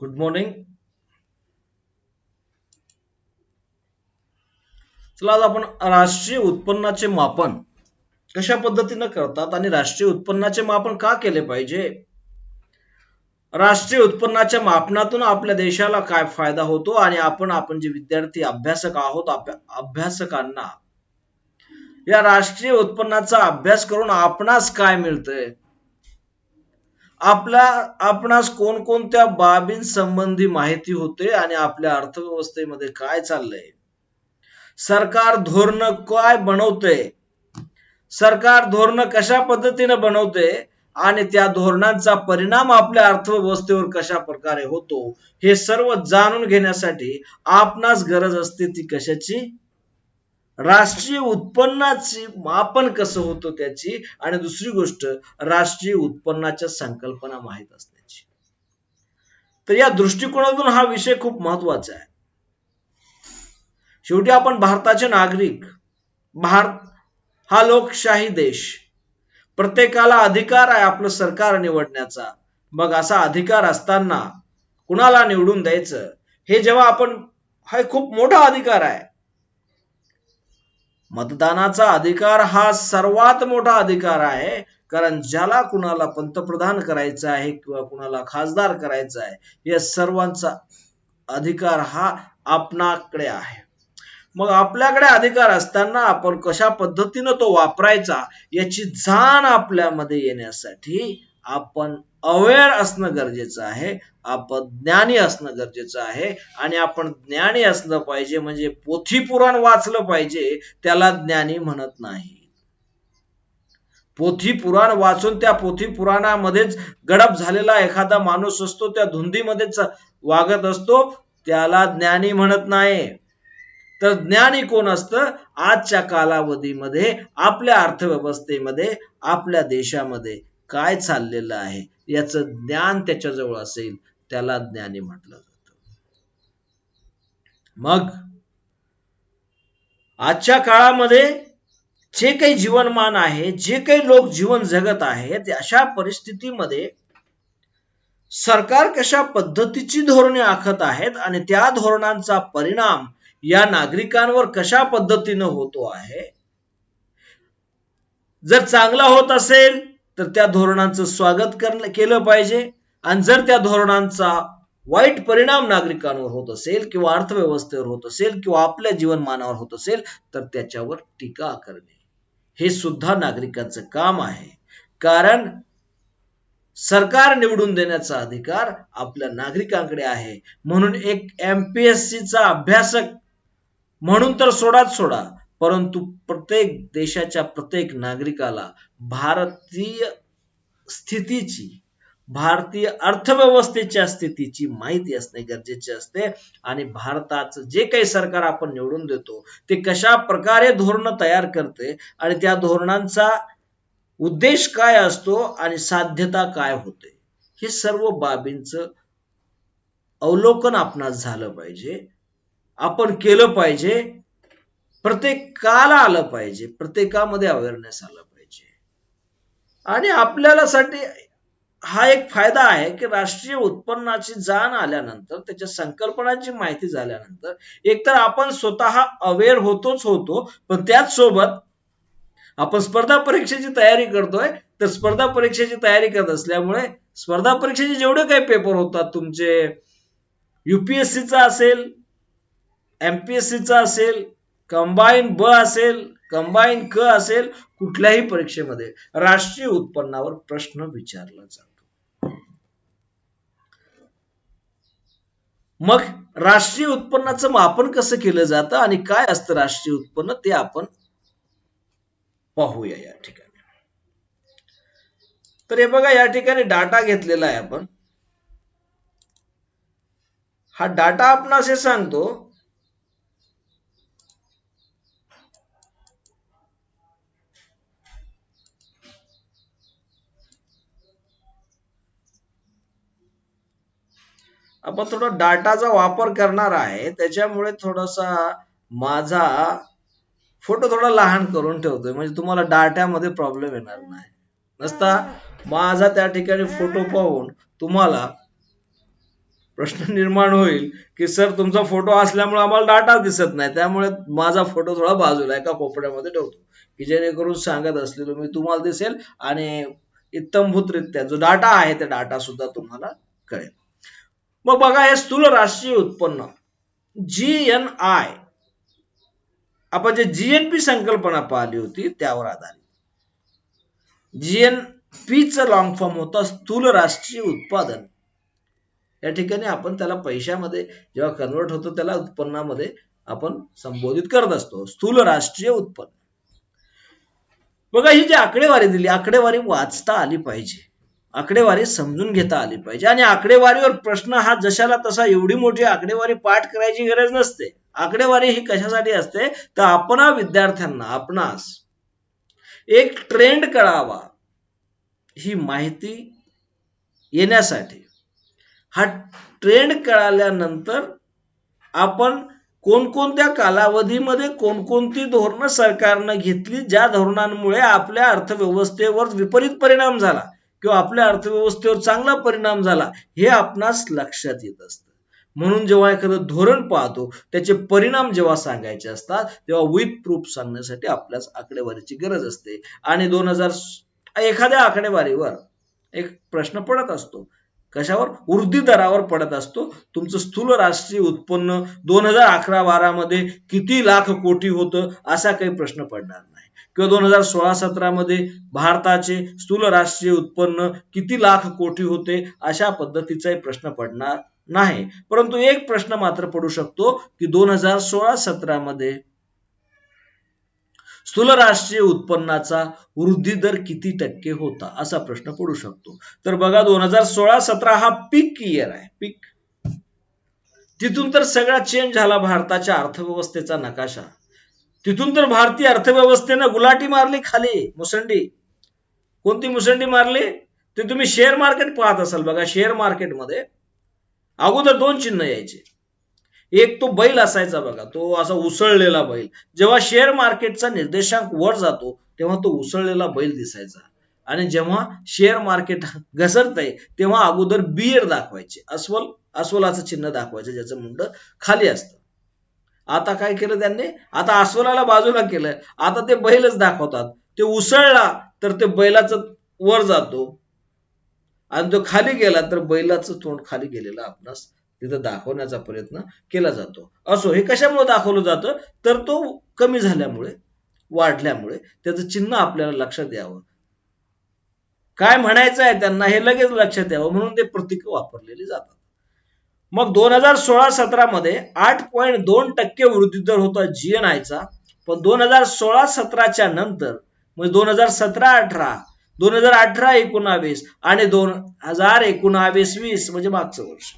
Good morning. चला आज आपण राष्ट्रीय उत्पन्नाचे मापन कशा पद्धतीने करतात आणि राष्ट्रीय उत्पन्नाचे मापन का केले पाहिजे. राष्ट्रीय उत्पन्नाच्या मापनातून आपल्या देशाला काय फायदा होतो आणि आपण जे विद्यार्थी अभ्यासक आहोत अभ्यासकांना या राष्ट्रीय उत्पन्नाचा अभ्यास करून आपणास काय मिळतंय, आपणास कोणकोणत्या बाबींसंबंधी माहिती होते आणि आपल्या अर्थव्यवस्थेमध्ये काय चाललंय, सरकार धोरण काय बनवते, सरकार धोरण कशा पद्धतीने बनवते आणि त्या धोरणांचा परिणाम आपल्या अर्थव्यवस्थेवर कशा प्रकारे होतो हे सर्व जाणून घेण्यासाठी आपणास गरज असते ती कशाची, राष्ट्रीय उत्पन्नाची मापन कसं होतं त्याची, आणि दुसरी गोष्ट राष्ट्रीय उत्पन्नाच्या संकल्पना माहित असण्याची. तर या दृष्टिकोनातून हा विषय खूप महत्वाचा आहे. शेवटी आपण भारताचे नागरिक, भारत हा लोकशाही देश, प्रत्येकाला अधिकार आहे आपलं सरकार निवडण्याचा. मग असा अधिकार असताना कुणाला निवडून द्यायचं हे जेव्हा आपण, हा खूप मोठा अधिकार आहे. मतदानाचा अधिकार हा सर्वात मोठा अधिकार आहे, कारण ज्याला कुणाला पंतप्रधान करायचं आहे किंवा कुणाला खासदार करायचं आहे या सर्वांचा अधिकार हा आपणाकडे आहे. मग आपल्याकडे अधिकार असताना आपण कशा पद्धतीनं तो वापरायचा याची जाण आपल्यामध्ये येण्यासाठी आपण अवेअर असणं गरजेचं आहे, आपण ज्ञानी असणं गरजेचं आहे. आणि आपण ज्ञानी असलं पाहिजे म्हणजे पोथी पुराण वाचलं पाहिजे त्याला ज्ञानी म्हणत नाही. पोथी पुराण वाचून त्या पोथी पुराणामध्येच गडप झालेला एखादा माणूस असतो, त्या धुंदीमध्येच वागत असतो, त्याला ज्ञानी म्हणत नाही. तर ज्ञानी कोण असतं, आजच्या कालावधीमध्ये आपल्या अर्थव्यवस्थेमध्ये आपल्या देशामध्ये काय चाललेलं आहे याचं ज्ञान त्याच्याजवळ असेल त्याला ज्ञानी म्हटलं जातं. मग आजच्या काळामध्ये जे काही जीवनमान आहे, जे काही लोक जीवन जगत आहेत, अशा परिस्थितीमध्ये सरकार कशा पद्धतीची धोरणे आखत आहेत आणि त्या धोरणांचा परिणाम या नागरिकांवर कशा पद्धतीनं होतो आहे. जर चांगला होत असेल तर त्या धोरणांचं स्वागत केलं पाहिजे, आणि जर त्या धोरणांचा वाईट परिणाम नागरिकांवर होत असेल किंवा अर्थव्यवस्थेवर होत असेल किंवा आपल्या जीवनमानावर होत असेल तर त्याच्यावर टीका करणे हे सुद्धा नागरिकांचं काम आहे. कारण सरकार निवडून देण्याचा अधिकार आपल्या नागरिकांकडे आहे. म्हणून एक एमपीएससीचा अभ्यासक म्हणून तर सोडाच सोडा, परंतु प्रत्येक देशाच्या प्रत्येक नागरिकाला भारतीय स्थितीची, भारतीय अर्थव्यवस्थेच्या स्थितीची माहिती असणे गरजेचे असते. आणि भारताचं जे काही सरकार आपण निवडून देतो ते कशा प्रकारे धोरण तयार करते आणि त्या धोरणांचा उद्देश काय असतो आणि साध्यता काय होते हे सर्व बाबींचं अवलोकन आपणास झालं पाहिजे, आपण केलं पाहिजे, प्रत्येकाला आलं पाहिजे, प्रत्येकामध्ये अवेअरनेस आलं पाहिजे. आणि आपल्याला साठी हा एक फायदा आहे की राष्ट्रीय उत्पन्नाची जाण आल्यानंतर, त्याच्या संकल्पनांची माहिती झाल्यानंतर एकतर आपण स्वतः अवेअर होतो, पण त्याच सोबत आपण स्पर्धा परीक्षेची तयारी करतोय, तर स्पर्धा परीक्षेची तयारी करत असल्यामुळे स्पर्धा परीक्षेचे जेवढे काही पेपर होतात तुमचे, युपीएससीचा असेल, एमपीएससीचा असेल, कंबाईन ब असेल, कंबाईन क असेल, कुठल्याही परीक्षेमध्ये राष्ट्रीय उत्पन्नावर प्रश्न विचारला जातो. मग राष्ट्रीय उत्पन्नाचं मापन कसं केलं जातं आणि काय असतं राष्ट्रीय उत्पन्न ते आपण पाहूया या ठिकाणी. तर हे बघा, या ठिकाणी डाटा घेतलेला आहे आपण. हा डाटा आपण असे सांगतो आपण थोडा डाटाचा वापर करणार आहे, त्याच्यामुळे थोडासा माझा फोटो थोडा लहान करून ठेवतोय म्हणजे तुम्हाला डाटामध्ये प्रॉब्लेम येणार नाही. नसता माझा त्या ठिकाणी फोटो पाहून तुम्हाला प्रश्न निर्माण होईल की सर तुमचा फोटो असल्यामुळे आम्हाला डाटा दिसत नाही, त्यामुळे माझा फोटो थोडा बाजूला एका कोपऱ्यामध्ये ठेवतो की जेणेकरून सांगत असलेलो मी तुम्हाला दिसेल आणि इत्तमभूतरित्या जो डाटा आहे त्या डाटा सुद्धा तुम्हाला कळेल. मग बघा, हे स्थूल राष्ट्रीय उत्पन्न GNI, आपण जे GNP संकल्पना पाहिली होती त्यावर आधारित. GNPचं लॉंग फॉर्म होता स्थूल राष्ट्रीय उत्पादन. या ठिकाणी आपण त्याला पैशामध्ये जेव्हा कन्वर्ट होतो त्याला उत्पन्नामध्ये आपण संबोधित करत असतो, स्थूल राष्ट्रीय उत्पन्न. बघा, ही जी आकडेवारी दिली, आकडेवारी वाचता आली पाहिजे, आकडेवारी समजून घेता आली पाहिजे. आणि आकडेवारीवर प्रश्न हा जशाला तसा, एवढी मोठी आकडेवारी पाठ करायची गरज नसते. आकडेवारी ही कशासाठी असते तर आपणा विद्यार्थ्यांना, आपणास एक ट्रेंड कळावा ही माहिती येण्यासाठी. हा ट्रेंड कळाल्यानंतर आपण कोणकोणत्या कालावधीमध्ये कोणकोणती धोरणं सरकारनं घेतली, ज्या धोरणांमुळे आपल्या अर्थव्यवस्थेवर विपरीत परिणाम झाला किंवा आपल्या अर्थव्यवस्थेवर चांगला परिणाम झाला, हे आपणास लक्षात येत असतं. म्हणून जेव्हा एखादं धोरण पाहतो त्याचे परिणाम जेव्हा सांगायचे असतात तेव्हा विथ प्रूफ सांगण्यासाठी आपल्यास आकडेवारीची गरज असते. आणि एखाद्या आकडेवारीवर एक प्रश्न पडत असतो, कशावर? वृद्धी दरावर पडत असतो. तुमचं स्थूल राष्ट्रीय उत्पन्न 2011-12 मध्ये किती लाख कोटी होतं, असा काही प्रश्न पडणार नाही. किंवा 2016-17 मध्ये भारताचे स्थूल राष्ट्रीय उत्पन्न किती लाख कोटी होते, अशा पद्धतीचाही प्रश्न पडणार नाही. परंतु एक प्रश्न मात्र पडू शकतो की 2016-17 मध्ये स्थूल राष्ट्रीय उत्पन्नाचा वृद्धी दर किती टक्के होता, असा प्रश्न पडू शकतो. तर बघा, 2016-17 हा पीक इयर आहे, पीक. तिथून तर सगळा चेंज झाला भारताच्या अर्थव्यवस्थेचा नकाशा. तिथून तर भारतीय अर्थव्यवस्थेनं गुलाटी मारली खाली, मुसंडी. कोणती मुसंडी मारली ते तुम्ही शेअर मार्केट पाहत असाल. बघा, शेअर मार्केटमध्ये अगोदर दोन चिन्ह यायचे. एक तो बैल असायचा बघा, तो असा उसळलेला बैल. जेव्हा शेअर मार्केटचा निर्देशांक वर जातो तेव्हा तो उसळलेला बैल दिसायचा. आणि जेव्हा शेअर मार्केट घसरतंय तेव्हा अगोदर बियर दाखवायचे, अस्वलाचं चिन्ह दाखवायचं ज्याचं मुंड खाली असतं. आता काय केलं त्यांनी? आता अस्वलाला बाजूला केलं, आता ते बैलच दाखवतात. ते उसळला तर ते बैलाचं वर जातो आणि तो खाली गेला तर बैलाचं तोंड खाली गेलेलं आपणास तिथं दाखवण्याचा प्रयत्न केला जातो. असो, हे कशामुळे दाखवलं जातं तर तो कमी झाल्यामुळे, वाढल्यामुळे त्याचं चिन्ह आपल्याला लक्षात यावं, काय म्हणायचं आहे त्यांना हे लगेच लक्षात यावं म्हणून ते प्रतीक वापरलेली जातात. मग 2016-17 मध्ये 8.2% वृद्धी दर होता GNIचा. पण 2016-17च्या नंतर म्हणजे 2017-18, 2018-19 आणि 2019-20 म्हणजे मागचं वर्ष,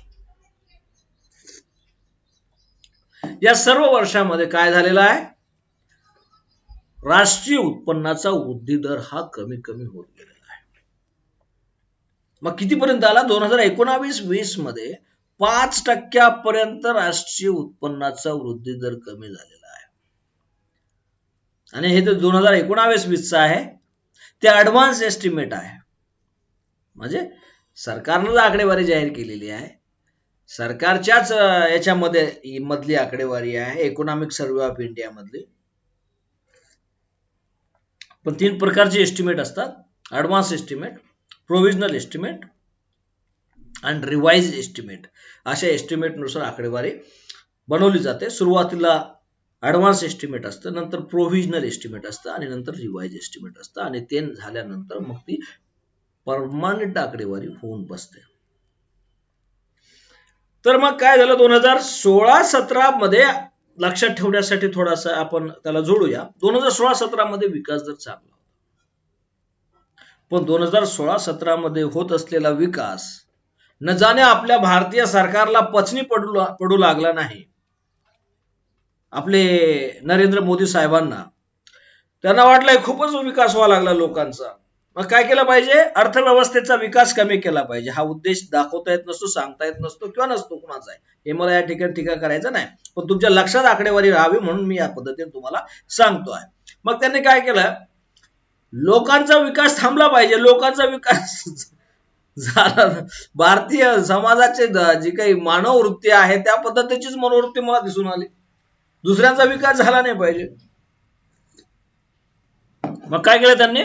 या सर्व वर्षामध्ये काय झालेलं आहे? राष्ट्रीय उत्पन्नाचा वृद्धी दर हा कमी कमी होत गेलेला आहे. मग कितीपर्यंत आला? 2019-20 मध्ये 5% राष्ट्रीय उत्पन्नाचा वृद्धी दर कमी झालेला आहे. आणि हे तर 2019-20 आहे, ते ऍडव्हान्स एस्टिमेट आहे. म्हणजे सरकारनं आकडेवारी जाहीर केलेली आहे, सरकारच्याच याच्यामध्ये मधली आकडेवारी आहे, इकॉनॉमिक सर्व्हे ऑफ इंडिया मधली. पण 3 प्रकारचे एस्टिमेट असतात: ऍडव्हान्स एस्टिमेट, प्रोव्हिजनल एस्टिमेट आणि रिवाइज एस्टिमेट. अशा एस्टिमेट नुसार आकडेवारी बनवली जाते. सुरुवातीला ऍडव्हान्स एस्टिमेट असतं, नंतर प्रोव्हिजनल एस्टिमेट असतं आणि नंतर रिवाइज एस्टिमेट असतं. आणि ते झाल्यानंतर मग ती परमनंट आकडेवारी होऊन बसते. तर मग काय झालं? 2016-17 मध्ये लक्षात ठेवण्यासाठी थोडासा आपण त्याला जोडूया. 2016-17 मध्ये विकास दर चांगला होता, पण 2016-17 मध्ये होत असलेला विकास न जाणे आपल्या भारतीय सरकारला पचनी पडू लागला नाही. आपले नरेंद्र मोदी साहेबांना त्यांना वाटलंय खूपच विकास व्हावा लागला लोकांचा. मग काय केलं पाहिजे? अर्थव्यवस्थेचा विकास कमी केला पाहिजे. हा उद्देश दाखवता येत नसतो, सांगता येत नसतो किंवा नसतो कुणाचा आहे, हे मला या ठिकाणी टीका करायचं नाही, पण तुमच्या लक्षात आकडेवारी राहावी म्हणून मी या पद्धतीने तुम्हाला सांगतो आहे. मग त्यांनी काय केलं? लोकांचा विकास थांबला पाहिजे. लोकांचा विकास झालं. भारतीय समाजाचे जी काही मानव वृत्ती आहे त्या पद्धतीचीच मनोवृत्ती मला दिसून आली. दुसऱ्यांचा विकास झाला नाही पाहिजे. मग काय केलं त्यांनी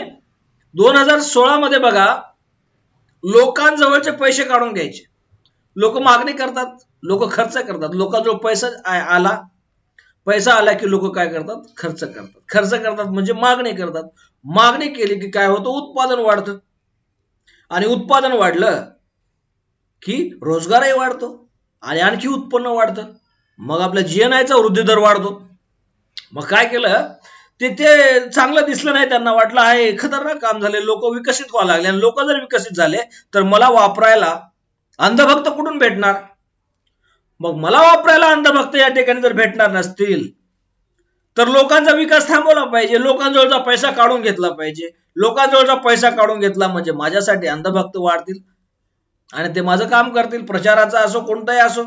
2016 मध्ये बघा, लोकांजवळचे पैसे काढून घ्यायचे. लोक मागणी करतात, लोक खर्च करतात. लोकांजवळ पैसा आला की लोक काय करतात, खर्च करतात. खर्च करतात म्हणजे मागणी करतात. मागणी केली की काय होतं, उत्पादन वाढतं. आणि उत्पादन वाढलं की रोजगारही वाढतो आणि आणखी उत्पन्न वाढतं. मग आपल्या जीएनआयचा वृद्धी दर वाढतो. मग काय केलं, ते चांगलं दिसलं नाही. त्यांना वाटलं आहे खतरनाक काम झाले, लोक विकसित व्हायला लागले. आणि लोक जर विकसित झाले तर मला वापरायला अंधभक्त कुठून भेटणार. मग मला वापरायला अंधभक्त या ठिकाणी जर भेटणार नसतील तर लोकांचा विकास थांबवला पाहिजे, लोकांजवळचा पैसा काढून घेतला पाहिजे. लोकांजवळचा पैसा काढून घेतला म्हणजे माझ्यासाठी अंधभक्त वाढतील आणि ते माझं काम करतील, प्रचाराचा असो कोणताही असो.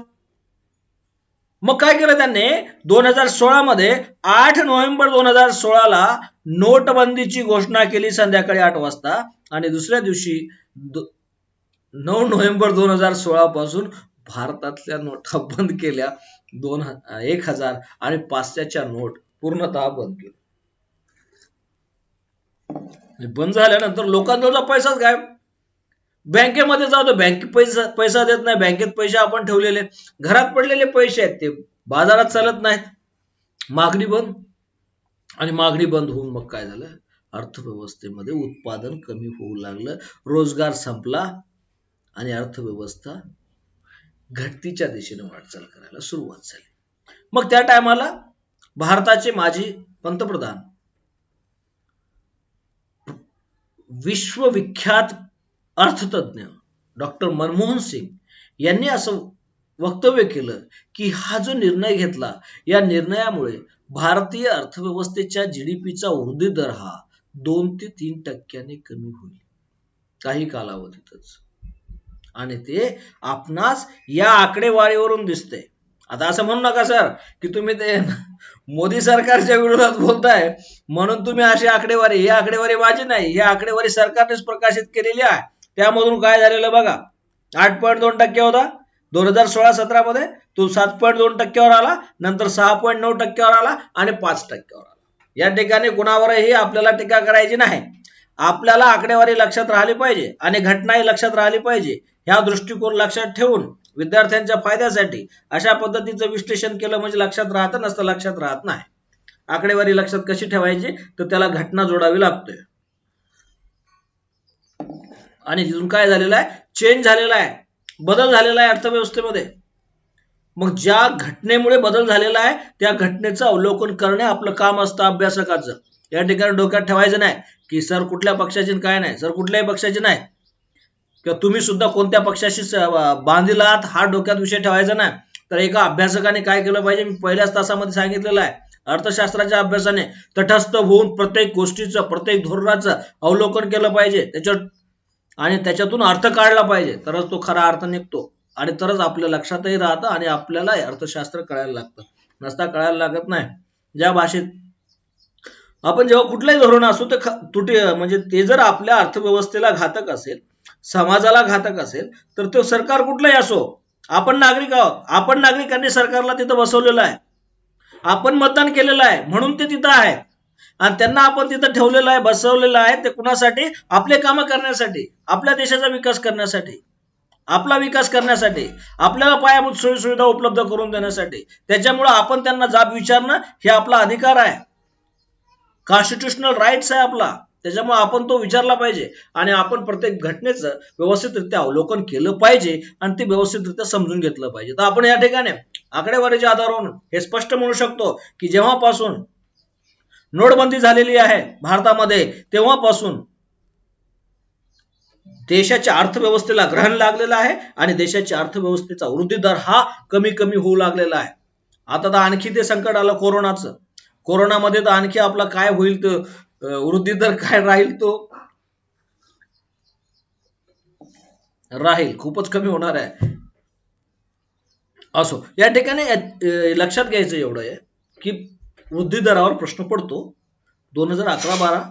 मग काय केलं त्यांनी 2016 मध्ये 8 नोव्हेंबर 2016ला नोटबंदीची घोषणा केली संध्याकाळी 8 वाजता. आणि दुसऱ्या दिवशी 9 नोव्हेंबर 2016 पासून भारतातल्या नोटा बंद केल्या. 1000 आणि 500च्या नोट पूर्णतः बंद केल्या. बंद झाल्यानंतर लोकांजवळचा पैसाच गायब. बँकेमध्ये जाऊ तर बँक पैसा देत नाही. बँकेत पैसे आपण ठेवलेले, घरात पडलेले पैसे आहेत ते बाजारात चालत नाहीत. मागणी बंद. आणि मागणी बंद होऊन मग काय झालं, अर्थव्यवस्थेमध्ये उत्पादन कमी होऊ लागलं, रोजगार संपला आणि अर्थव्यवस्था घटतीच्या दिशेने वाटचाल करायला सुरुवात झाली. मग त्या टायमाला भारताचे माजी पंतप्रधान, विश्वविख्यात अर्थतज्ञ डॉक्टर मनमोहन सिंग यांनी असं वक्तव्य केलं की हा जो निर्णय घेतला, या निर्णयामुळे भारतीय अर्थव्यवस्थेच्या जीडीपीचा वृद्धी दर हा 2 ते 3% कमी होईल काही कालावधीतच. आणि ते आपणास या आकडेवारीवरून दिसते. आता असं म्हणू नका सर की तुम्ही ते मोदी सरकारच्या विरोधात बोलताय म्हणून तुम्ही अशी आकडेवारी, ही आकडेवारी माझी नाही, ही आकडेवारी सरकारनेच प्रकाशित केलेली आहे. त्यामधून काय झालेलं बघा, 8.2% होता 2016-17 मध्ये, तो 7.2%वर आला, नंतर 6.9%वर आला आणि 5%वर आला. या ठिकाणी कुणावरही आपल्याला टीका करायची नाही. आपल्याला आकडेवारी लक्षात राहिली पाहिजे आणि घटनाही लक्षात राहिली पाहिजे. ह्या दृष्टिकोन लक्षात ठेवून विद्यार्थ्यांच्या फायद्यासाठी अशा पद्धतीचं विश्लेषण केलं म्हणजे लक्षात राहतं, नसतं लक्षात राहत नाही. आकडेवारी लक्षात कशी ठेवायची, तर त्याला घटना जोडावी लागतोय. आणि तिथून काय झालेलं आहे, चेंज झालेला आहे, बदल झालेला आहे अर्थव्यवस्थेमध्ये. मग ज्या घटनेमुळे बदल झालेला आहे त्या घटनेचं अवलोकन करणे आपलं काम असतं अभ्यासकाचं. या ठिकाणी डोक्यात ठेवायचं नाही की सर कुठल्या पक्षाचे काय नाही, सर कुठल्याही पक्षाचे नाही, किंवा तुम्ही सुद्धा कोणत्या पक्षाशी बांधील आहात हा डोक्यात विषय ठेवायचा नाही. तर एका अभ्यासकाने काय केलं पाहिजे, मी पहिल्याच तासामध्ये सांगितलेलं आहे, अर्थशास्त्राच्या अभ्यासाने तटस्थ होऊन प्रत्येक गोष्टीचं, प्रत्येक धोरणाचं अवलोकन केलं पाहिजे आणि त्याच्यातून अर्थ काढला पाहिजे, तरच तो खरा अर्थ निघतो आणि तरच आपल्या लक्षातही राहतं आणि आपल्याला अर्थशास्त्र कळायला लागतं, नसता कळायला लागत नाही. ज्या भाषेत आपण जेव्हा कुठलंही धोरण असो ते म्हणजे ते जर आपल्या अर्थव्यवस्थेला घातक असेल, समाजाला घातक असेल, तर तो सरकार कुठलाही असो, आपण नागरिक आहोत, आपण नागरिकांनी सरकारला तिथं बसवलेलं आहे, आपण मतदान केलेलं आहे म्हणून ते तिथं आहे आणि त्यांना आपण तिथं ठेवलेलं आहे, बसवलेलं आहे. ते कुणासाठी, आपले कामं करण्यासाठी, आपल्या देशाचा विकास करण्यासाठी, आपला विकास करण्यासाठी, आपल्याला पायाभूत सोयीसुविधा उपलब्ध करून देण्यासाठी. त्याच्यामुळे आपण त्यांना जाब विचारणं हे आपला अधिकार आहे, कॉन्स्टिट्यूशनल राईट्स आहे आपला. त्याच्यामुळे आपण तो विचारला पाहिजे आणि आपण प्रत्येक घटनेचं व्यवस्थितरित्या अवलोकन केलं पाहिजे आणि ते व्यवस्थितरित्या समजून घेतलं पाहिजे. तर आपण या ठिकाणी आकडेवारीच्या आधारावरून हे स्पष्ट म्हणू शकतो की जेव्हापासून नोटबंदी झालेली आहे भारतामध्ये तेव्हापासून देशाच्या अर्थव्यवस्थेला ग्रहण लागलेलं आहे आणि देशाच्या अर्थव्यवस्थेचा वृद्धी दर हा कमी होऊ लागलेला आहे. आता तर आणखी ते संकट आलं कोरोनाचं. कोरोनामध्ये तर आणखी आपला काय होईल, तर वृद्धी दर काय राहील, तो राहील, खूपच कमी होणार आहे. असो, या ठिकाणी लक्षात घ्यायचं एवढं आहे की वृद्धी दरावर प्रश्न पडतो 2011-12,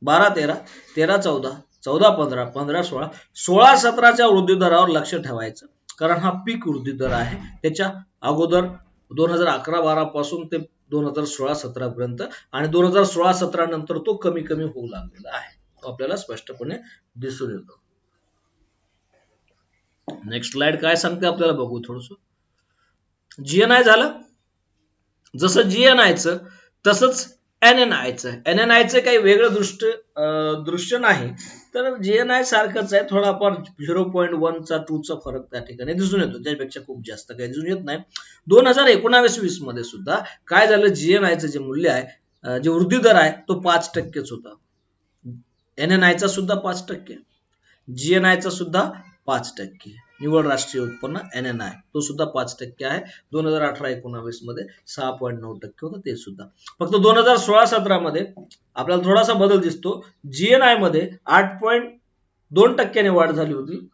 12-13, 13-14, 14, 15, 16, 16-17च्या वृद्धी दरावर लक्ष ठेवायचं, कारण हा पीक वृद्धी दर आहे. त्याच्या अगोदर 2011-12 पासून ते 2016-17 पर्यंत आणि 2016-17 नंतर तो कमी कमी होऊ लागलेला आहे, आपल्याला स्पष्टपणे दिसून येतो. नेक्स्ट स्लाइड काय सांगते आपल्याला बघू थोडस. जीएनआय झालं. जसं जीएनआयचं तसंच एनएनआयचं. एनएनआयचं काही वेगळं दृश्य नाही, तर जीएनआय सारखंच आहे, थोडाफार 0.1चा 2चा फरक त्या ठिकाणी दिसून येतो, त्यापेक्षा खूप जास्त काही दिसून येत नाही. 2019-20 मध्ये सुद्धा काय झालं, जीएनआयचं जे मूल्य आहे, जे वृद्धी दर आहे तो 5%च होता. एनएनआयचा सुद्धा 5%, जीएनआयचा सुद्धा 5%, निव्वळ राष्ट्रीय उत्पन्न एनएनआय तो सुद्धा 5% आहे. 2018-19 मध्ये 6.9% होतं ते सुद्धा. फक्त 2016-17 मध्ये आपल्याला थोडासा बदल दिसतो. जीएनआय मध्ये 8.2% वाढ झाली होती,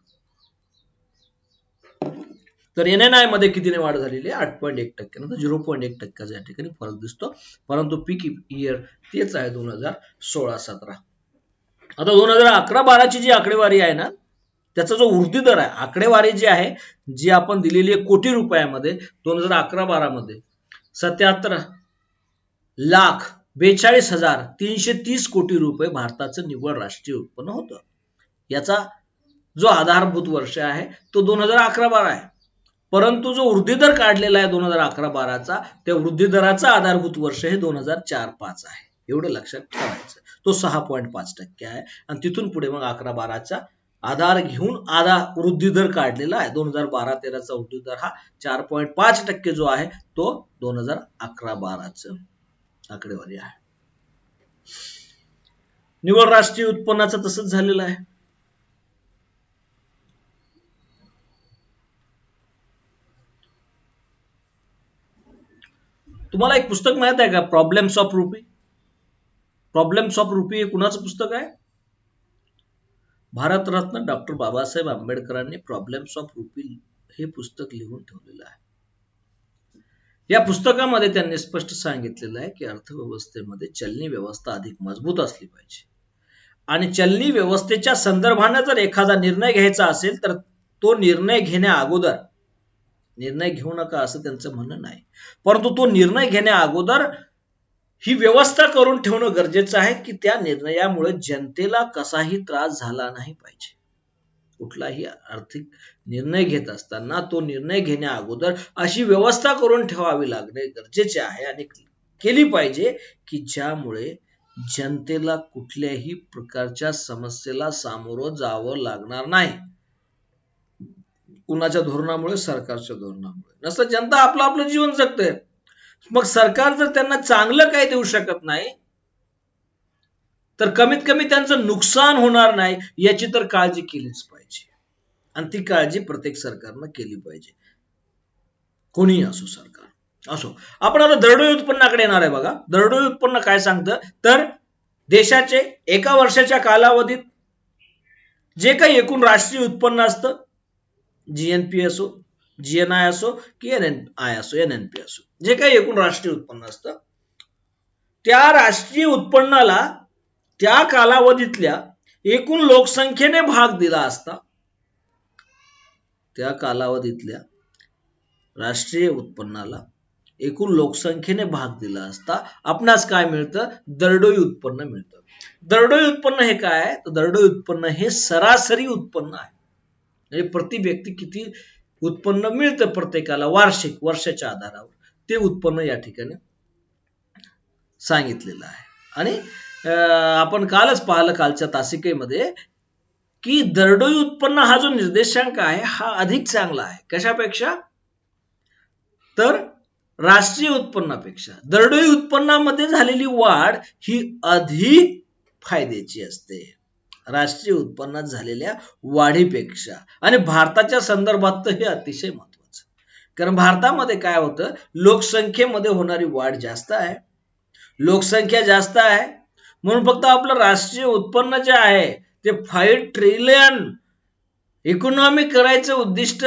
तर एनएनआय मध्ये कितीने वाढ झालेली आहे, 8.1%, 0.1% या ठिकाणी फरक दिसतो. परंतु पीक इयर तेच आहे 2016-17. आता 2011-12ची जी आकडेवारी आहे ना, त्याचा जो वृद्धी दर आहे, आकडेवारी जी आहे जी आपण दिलेली आहे कोटी रुपयामध्ये, 2011-12 मध्ये 77,42,330 कोटी रुपये भारताचं निव्वळ राष्ट्रीय उत्पन्न होतं. याचा जो आधारभूत वर्ष आहे तो 2011-12 आहे, परंतु जो वृद्धी दर काढलेला आहे 2011-12चा, त्या वृद्धी दराचा आधारभूत वर्ष हे 2004-5 आहे. एवढं लक्षात ठेवायचं. तो 6.5% आहे आणि तिथून पुढे मग 11-12चा आधार घेऊन आधा वृद्धी दर काढलेला आहे. 2012-13चा वृद्धी दर हा 4.5% जो आहे तो 2011-12च आकडेवारी आहे. निव्वळ राष्ट्रीय उत्पन्नाचं तसंच झालेलं आहे. तुम्हाला एक पुस्तक माहित आहे का, problems of rupee? Problems of rupee हे कुणाचं पुस्तक आहे? भारतरत्न डॉक्टर बाबासाहेब आंबेडकरांनी प्रॉब्लेम्स ऑफ रुपी हे पुस्तक लिहून ठेवलेलं आहे. या पुस्तकामध्ये त्यांनी स्पष्ट सांगितलेलं आहे की अर्थव्यवस्थेमध्ये चलनी व्यवस्था अधिक मजबूत असली पाहिजे आणि चलनी व्यवस्थेच्या संदर्भाने जर एखादा निर्णय घ्यायचा असेल तर तो निर्णय घेण्या अगोदर, निर्णय घेऊ नका असं त्यांचं म्हणणं नाही, परंतु तो निर्णय घेण्या अगोदर ही व्यवस्था करून ठेवणं गरजेचं आहे की त्या निर्णयामुळे जनतेला कसाही त्रास झाला नाही पाहिजे. कुठलाही आर्थिक निर्णय घेत असताना तो निर्णय घेण्या अगोदर अशी व्यवस्था करून ठेवावी लागणे गरजेचे आहे आणि केली पाहिजे की ज्यामुळे जनतेला कुठल्याही प्रकारच्या समस्येला सामोरं जावं लागणार नाही. कुणाच्या धोरणामुळे? सरकारच्या धोरणामुळे. नसतं जनता आपलं आपलं जीवन जगते, मग सरकार जर त्यांना चांगलं काही देऊ शकत नाही तर कमीत कमी त्यांचं नुकसान होणार नाही याची तर काळजी केलीच पाहिजे आणि ती काळजी प्रत्येक सरकारनं केली पाहिजे, कोणीही असो सरकार असो. आपण आता दरडोई उत्पन्नाकडे येणार आहे. बघा, दरडोई उत्पन्न काय सांगतं, तर देशाचे एका वर्षाच्या कालावधीत जे काही एकूण राष्ट्रीय उत्पन्न असतं, जीएनपी असो, जीएनआय असो की एनएनआय असो, एनएनपी असो, जे काही एकूण राष्ट्रीय उत्पन्न असतं, त्या राष्ट्रीय उत्पन्नाला त्या कालावधीतल्या एकूण लोकसंख्येने भाग दिला असता, त्या कालावधीतल्या राष्ट्रीय उत्पन्नाला एकूण लोकसंख्येने भाग दिला असता आपणास काय मिळतं, दरडोई उत्पन्न मिळतं. दरडोई उत्पन्न हे काय आहे, तर दरडोई उत्पन्न हे सरासरी उत्पन्न आहे, म्हणजे प्रति व्यक्ती किती उत्पन्न मिळतं प्रत्येकाला वार्षिक, वर्षाच्या आधारावर ते उत्पन्न या ठिकाणी सांगितलेलं आहे. आणि आपण कालच पाहिलं कालच्या तासिकेमध्ये की दरडोई उत्पन्न हा जो निर्देशांक आहे हा अधिक चांगला आहे. कशापेक्षा, तर राष्ट्रीय उत्पन्नापेक्षा दरडोई उत्पन्नामध्ये झालेली वाढ ही अधिक फायद्याची असते राष्ट्रीय उत्पन्नात झालेल्या वाढीपेक्षा. आणि भारताच्या संदर्भात हे अतिशय महत्वाचं, कारण भारतामध्ये काय होतं, लोकसंख्येमध्ये होणारी वाढ जास्त आहे, लोकसंख्या जास्त आहे, म्हणून फक्त आपलं राष्ट्रीय उत्पन्न जे आहे ते 5 ट्रिलियन इकॉनॉमी करायचं उद्दिष्ट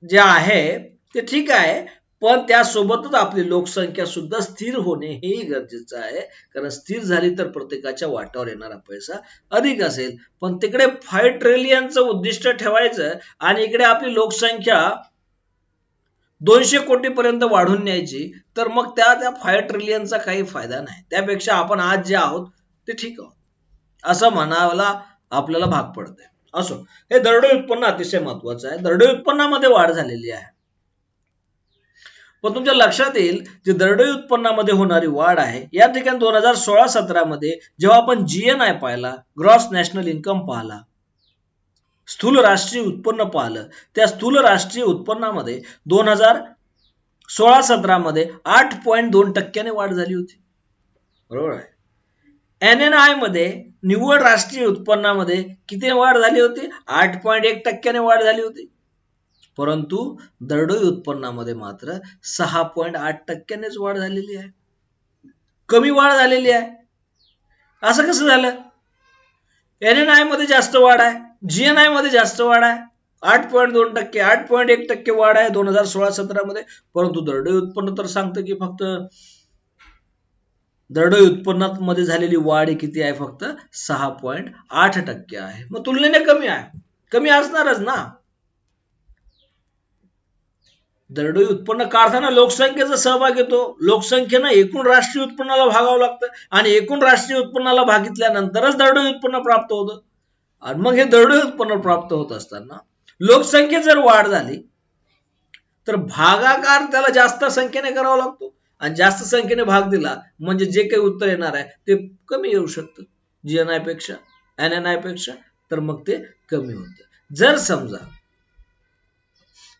जे आहे ते ठीक आहे, पण त्यासोबतच आपली लोकसंख्या सुद्धा स्थिर होणे हेही गरजेचं आहे, कारण स्थिर झाली तर प्रत्येकाच्या वाट्यावर येणारा पैसा अधिक असेल. पण तिकडे 5 ट्रिलियनचं उद्दिष्ट ठेवायचं आणि इकडे आपली लोकसंख्या 200 कोटीपर्यंत वाढून न्यायची, तर मग त्या 5 ट्रिलियनचा काही फायदा नाही. त्यापेक्षा आपण आज जे आहोत ते ठीक आहोत असं म्हणायला आपल्याला भाग पडतंय. असो, हे दरडोई उत्पन्न अतिशय महत्वाचं आहे. दरडोई उत्पन्नामध्ये वाढ झालेली आहे. पण तुमच्या लक्षात येईल जे दरडोई उत्पन्नामध्ये होणारी वाढ आहे, या ठिकाणी 2016-17 मध्ये जेव्हा आपण GNI पाहिला, ग्रॉस नॅशनल इन्कम पाहिला, स्थूल राष्ट्रीय उत्पन्न पाहिलं, त्या स्थूल राष्ट्रीय उत्पन्नामध्ये 2016-17 मध्ये 8.2% वाढ झाली होती. बरोबर आहे. NNI मध्ये निव्वळ राष्ट्रीय उत्पन्नामध्ये किती वाढ झाली होती? 8.1% वाढ झाली होती. परंतु दरडोई उत्पन्नामध्ये मात्र 6.8%नेच वाढ झालेली आहे. कमी वाढ झालेली आहे. असं कसं झालं? NNI मध्ये जास्त वाढ आहे, GNI मध्ये जास्त वाढ आहे, 8.2%, 8.1% वाढ आहे 2016-17 मध्ये. परंतु दरडोई उत्पन्न तर सांगतं की फक्त दरडोई उत्पन्नात मध्ये झालेली वाढ किती आहे? फक्त 6.8% आहे. मग तुलनेने कमी आहे. कमी असणारच ना. दरडोई उत्पन्न काढताना लोकसंख्येचा सहभाग येतो. लोकसंख्येनं एकूण राष्ट्रीय उत्पन्नाला भागावं लागतं आणि एकूण राष्ट्रीय उत्पन्नाला भागितल्यानंतरच दरडोई उत्पन्न प्राप्त होतं. आणि मग हे दरडोई उत्पन्न प्राप्त होत असताना लोकसंख्येत जर वाढ झाली तर भागाकार त्याला जास्त संख्येने करावा लागतो आणि जास्त संख्येने भाग दिला म्हणजे जे काही उत्तर येणार आहे ते कमी येऊ शकतं GNI पेक्षा, NNI पेक्षा, तर मग ते कमी होतं. जर समजा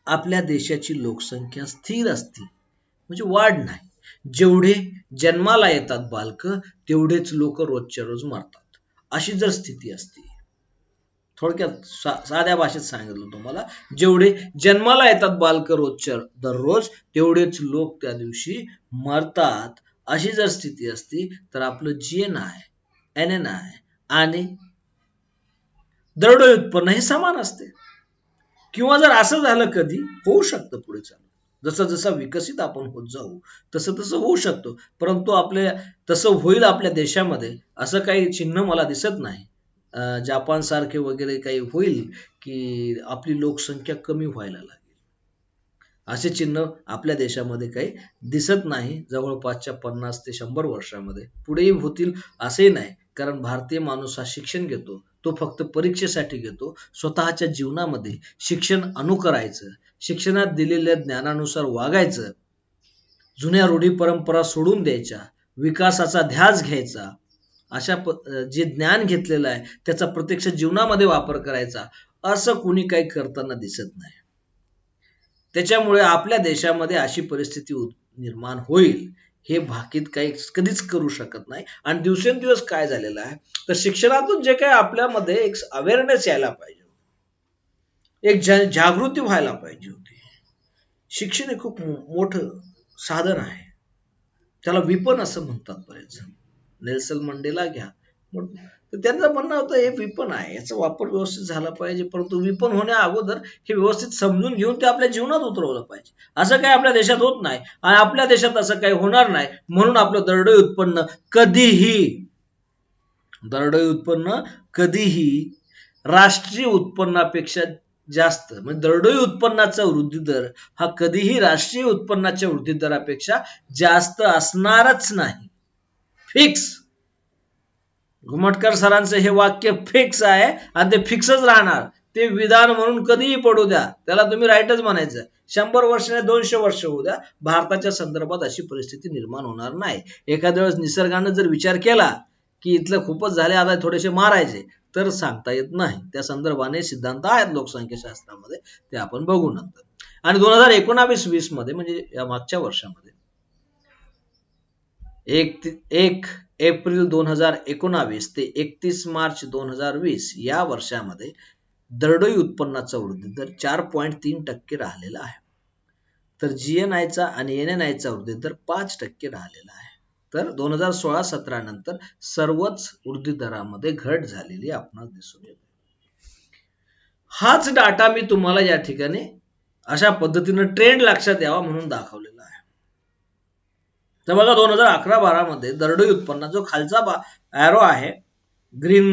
आपल्या देशाची लोकसंख्या स्थिर असती म्हणजे वाढ नाही, जेवढे जन्माला येतात बालक तेवढेच लोक रोजच्या रोज मरतात, अशी जर स्थिती असती, थोडक्यात साध्या भाषेत सांगितलं तुम्हाला, जेवढे जन्माला येतात बालक रोजच्या दररोज तेवढेच लोक त्या दिवशी मरतात, अशी जर स्थिती असती तर आपलं GNI, NNI आणि दरडोई उत्पन्न हे समान असते. किंवा जर असं झालं, कधी होऊ शकतं पुढे चालून, जसं जसं विकसित आपण होत जाऊ तसं तसं होऊ शकतो. परंतु आपल्या तसं होईल आपल्या देशामध्ये असं काही चिन्ह मला दिसत नाही. जपान सारखे वगैरे काही होईल की आपली लोकसंख्या कमी व्हायला लागेल, असे चिन्ह आपल्या देशामध्ये काही दिसत नाही जवळपासच्या 50 ते 100 वर्षामध्ये. पुढेही होतील असे नाही, कारण भारतीय माणूस हा शिक्षण घेतो, तो फक्त परीक्षेसाठी घेतो. स्वतःच्या जीवनामध्ये शिक्षण अनुकरायचं, शिक्षणात दिलेल्या ज्ञानानुसार वागायचं, जुन्या रूढी परंपरा सोडून द्यायच्या, विकासाचा ध्यास घ्यायचा, अशा जे ज्ञान घेतलेलं आहे त्याचा प्रत्यक्ष जीवनामध्ये वापर करायचा, असं कुणी काही करताना दिसत नाही. त्याच्यामुळे आपल्या देशामध्ये अशी परिस्थिती निर्माण होईल हे भाकीत काही कधीच करू शकत नाही. आणि दिवसेंदिवस काय झालेलं आहे तर शिक्षणातून जे काही आपल्यामध्ये एक अवेअरनेस यायला पाहिजे, एक जागृती व्हायला पाहिजे होती. शिक्षण हे खूप मोठं साधन आहे, त्याला विपण असं म्हणतात बरेच जण. नेल्सन मंडेला घ्या, तर त्यांचं म्हणणं होतं हे विपण आहे, याचा वापर व्यवस्थित झाला पाहिजे, परंतु विपण होण्या अगोदर हे व्यवस्थित समजून घेऊन ते आपल्या जीवनात उतरवलं पाहिजे. असं काही आपल्या देशात होत नाही आणि आपल्या देशात असं काही होणार नाही. म्हणून आपलं दरडोई उत्पन्न कधीही राष्ट्रीय उत्पन्नापेक्षा जास्त, म्हणजे दरडोई उत्पन्नाचा वृद्धी दर हा कधीही राष्ट्रीय उत्पन्नाच्या वृद्धी दरापेक्षा जास्त असणारच नाही. फिक्स. घुमटकर सरांचं हे वाक्य फिक्स आहे आणि ते फिक्सच राहणार. ते विधान म्हणून कधीही पडू द्या, त्याला तुम्ही राईटच म्हणायचं. 100 वर्ष नाही 200 वर्ष होऊ द्या, भारताच्या संदर्भात अशी परिस्थिती निर्माण होणार नाही. एखाद्या वेळेस निसर्गानं जर विचार केला की इथलं खूपच झाले, आता थोडेसे मारायचे, तर सांगता येत नाही. त्या संदर्भाने सिद्धांत आहेत लोकसंख्याशास्त्रामध्ये, ते आपण बघू नंतर. आणि 2019-20 मध्ये म्हणजे या मागच्या वर्षामध्ये 1 एप्रिल 2019 ते 31 मार्च 2020 या वर्षामध्ये दरडोई उत्पन्नाचा वृद्धी दर 4.3% राहिलेला आहे. तर GNIचा आणि NNIचा वृद्धी दर 5% राहिलेला आहे. तर 2016-17 नंतर सर्वच वृद्धी दरामध्ये घट झालेली आपणास दिसून येते. हाच डाटा मी तुम्हाला या ठिकाणी अशा पद्धतीनं ट्रेंड लक्षात यावा म्हणून दाखवलेला आहे. तर बघा 2011-12 मध्ये दरडोई उत्पन्न जो खालचा एरो आहे ग्रीन